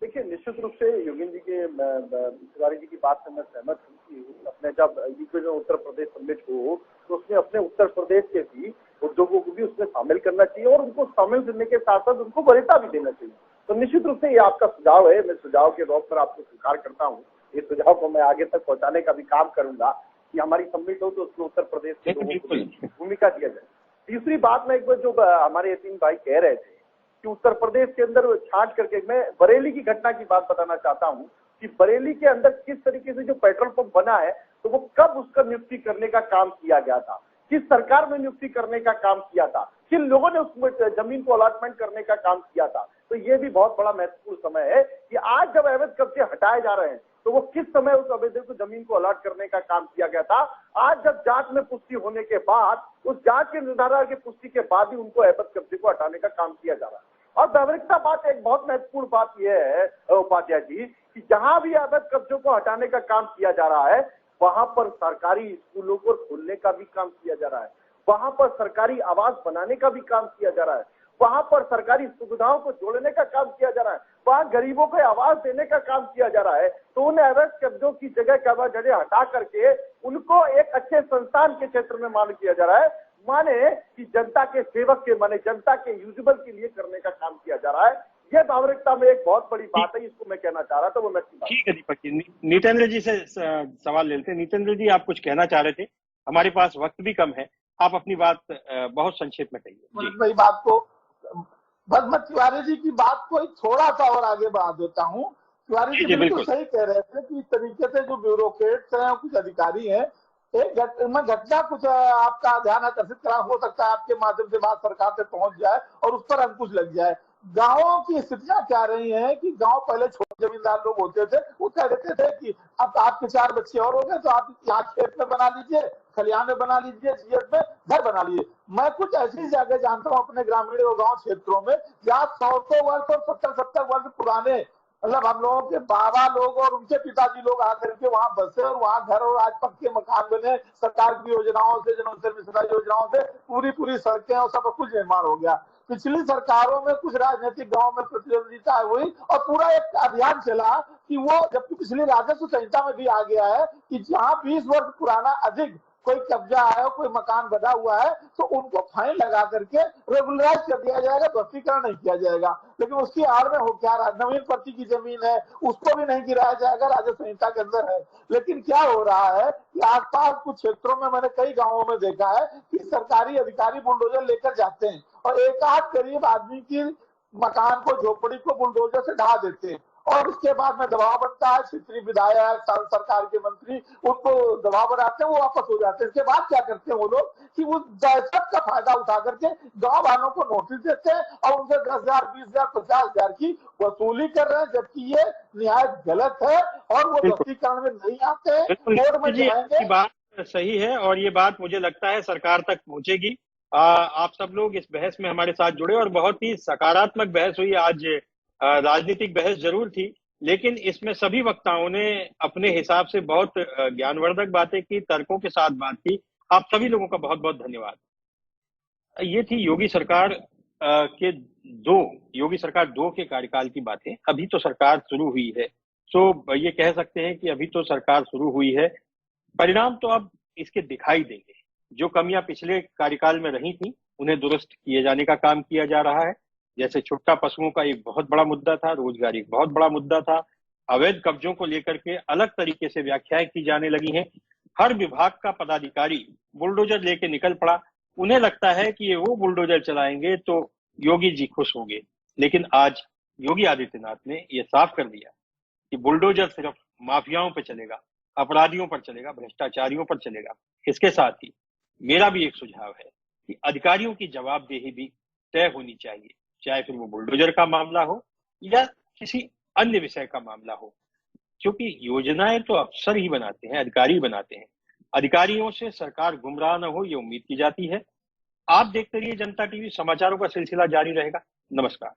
देखिए, निश्चित रूप से योगेंद्र जी के, तिवारी जी की बात से मैं सहमत हूँ कि अपने जब यूपी में उत्तर प्रदेश समिट हो तो उसमें अपने उत्तर प्रदेश के भी उद्योगों को भी उसमें शामिल करना चाहिए और उनको शामिल करने के साथ साथ उनको वरीयता भी देना चाहिए। तो निश्चित रूप से ये आपका सुझाव है, मैं सुझाव के तौर पर आपको स्वीकार करता हूँ। ये सुझाव को मैं आगे तक पहुंचाने का भी काम करूंगा कि हमारी समिट हो तो उसमें उत्तर प्रदेश के लोगों को भूमिका दिया जाए। तीसरी बात में एक बार जो हमारे यतीन भाई कह रहे थे कि उत्तर प्रदेश के अंदर छांट करके, मैं बरेली की घटना की बात बताना चाहता हूं कि बरेली के अंदर किस तरीके से जो पेट्रोल पंप बना है, तो वो कब उसका नियुक्ति करने का काम किया गया था, किस सरकार में नियुक्ति करने का काम किया था, किन लोगों ने उस जमीन को अलॉटमेंट करने का काम किया था। तो ये भी बहुत बड़ा महत्वपूर्ण समय है कि आज जब अवैध कब्जे हटाए जा रहे हैं तो वो किस समय उस अवैध जमीन को अलॉट करने का काम किया गया था। आज जब जांच में पुष्टि होने के बाद, उस जांच के निर्धारण की पुष्टि के बाद ही उनको अवैध कब्जे को हटाने का काम किया जा रहा है। और नागरिकता बात, एक बहुत महत्वपूर्ण बात यह है उपाध्याय जी कि जहां भी अवैध कब्जों को हटाने का काम किया जा रहा है, वहां पर सरकारी स्कूलों को खोलने का भी काम किया जा रहा है, वहां पर सरकारी आवास बनाने का भी काम किया जा रहा है, वहां पर सरकारी सुविधाओं को जोड़ने का काम किया जा रहा है, वहां गरीबों को आवाज देने का काम किया जा रहा है, तो उन अवैध कब्जों की जगह हटा करके उनको एक अच्छे संस्थान के क्षेत्र में मान किया जा रहा है, माने कि जनता के सेवक के, माने जनता के यूजेबल के लिए करने का काम किया जा रहा है। ये नागरिकता में एक बहुत बड़ी बात है, इसको मैं कहना चाह रहा था, वो मैं ठीक है दीपक जी। नितेंद्र जी से सवाल लेते हैं। नितेंद्र जी, आप कुछ कहना चाह रहे थे, हमारे पास वक्त भी कम है, आप अपनी बात बहुत संक्षेप में कहिए। भाई बात को बस मैं तिवारी जी की बात को थोड़ा सा और आगे बढ़ा देता हूँ। तिवारी जी बिल्कुल सही कह रहे थे कि इस तरीके से जो ब्यूरोक्रेट्स हैं, कुछ अधिकारी हैं, एक घटना कुछ आपका ध्यान आकर्षित करा, हो सकता है आपके माध्यम से बात सरकार से पहुंच जाए और उस पर अंकुश लग जाए। गांवों की स्थितियां क्या रही हैं कि गांव पहले छोटे जमींदार लोग होते थे, वो कह देते थे कि अब आपके 4 बच्चे और हो गए तो आप यहाँ खेत में बना लीजिए, खलिहान में बना लीजिए, जीएस में घर बना लीजिए। मैं कुछ ऐसी जगह जानता हूँ अपने ग्रामीण और गाँव क्षेत्रों में जहाँ 100 वर्ष और 70 वर्ष पुराने, मतलब हम लोगों के बाबा लोग और उनके पिताजी लोग आकर के वहां बसे और वहां घर और आज पक्के मकान बने, सरकार की योजनाओं से, जनौषधि मिश्रा योजनाओं से पूरी सड़कें और सब कुछ निर्माण हो गया। पिछली सरकारों में कुछ राजनीतिक गांव में प्रतिद्वंदिता हुई और पूरा एक अभियान चला कि वो, जबकि पिछली राजस्व संहिता में भी आ गया है कि जहां 20 वर्ष पुराना अधिक कोई कब्जा है, कोई मकान बना हुआ है, तो उनको फाइन लगा करके रेगुलराइज कर दिया जाएगा, ध्वस्तीकरण नहीं किया जाएगा। लेकिन उसकी आड़ में हो क्या रहा, नवीन प्रति की जमीन है उसको भी नहीं गिराया जाएगा, राजस्व संहिता के अंदर है। लेकिन क्या हो रहा है कि आसपास कुछ क्षेत्रों में मैंने कई गांवों में देखा है कि सरकारी अधिकारी बुलडोजर लेकर जाते हैं और एक आध गरीब आदमी की मकान को, झोपड़ी को बुलडोजर से ढा देते हैं और उसके बाद में दबाव बनता है, क्षेत्रीय विधायक, सरकार के मंत्री उनको दबाव बनाते हैं, वो वापस हो जाते हैं। इसके बाद क्या करते हैं वो लोग कि वो दहशत का फायदा उठा करके गांव वालों को नोटिस देते हैं और उनसे 10,000, 20,000, 50,000 की वसूली कर रहे हैं, जबकि ये निहायत गलत है और वो ध्वस्तीकरण में नहीं आते हैं, कोर्ट में जाएंगे। बात सही है और ये बात मुझे लगता है सरकार तक पहुंचेगी। आप सब लोग इस बहस में हमारे साथ जुड़े और बहुत ही सकारात्मक बहस हुई आज। राजनीतिक बहस जरूर थी, लेकिन इसमें सभी वक्ताओं ने अपने हिसाब से बहुत ज्ञानवर्धक बातें की, तर्कों के साथ बात की। आप सभी लोगों का बहुत बहुत धन्यवाद। ये थी योगी सरकार योगी सरकार 2 के कार्यकाल की बातें। अभी तो सरकार शुरू हुई है, तो ये कह सकते हैं कि अभी तो सरकार शुरू हुई है, परिणाम तो अब इसके दिखाई देंगे। जो कमियां पिछले कार्यकाल में रही थी उन्हें दुरुस्त किए जाने का काम किया जा रहा है। जैसे छुट्टा पशुओं का एक बहुत बड़ा मुद्दा था, रोजगार एक बहुत बड़ा मुद्दा था, अवैध कब्जों को लेकर के अलग तरीके से व्याख्याएं की जाने लगी हैं। हर विभाग का पदाधिकारी बुलडोजर लेके निकल पड़ा। उन्हें लगता है कि ये वो बुलडोजर चलाएंगे तो योगी जी खुश होंगे, लेकिन आज योगी आदित्यनाथ ने यह साफ कर दिया कि बुलडोजर सिर्फ माफियाओं पर चलेगा, अपराधियों पर चलेगा, भ्रष्टाचारियों पर चलेगा। इसके साथ ही मेरा भी एक सुझाव है कि अधिकारियों की जवाबदेही भी तय होनी चाहिए, चाहे फिर वो बुलडोजर का मामला हो या किसी अन्य विषय का मामला हो, क्योंकि योजनाएं तो अफसर ही बनाते हैं, अधिकारी बनाते हैं। अधिकारियों से सरकार गुमराह न हो, ये उम्मीद की जाती है। आप देखते रहिए जनता टीवी, समाचारों का सिलसिला जारी रहेगा। नमस्कार।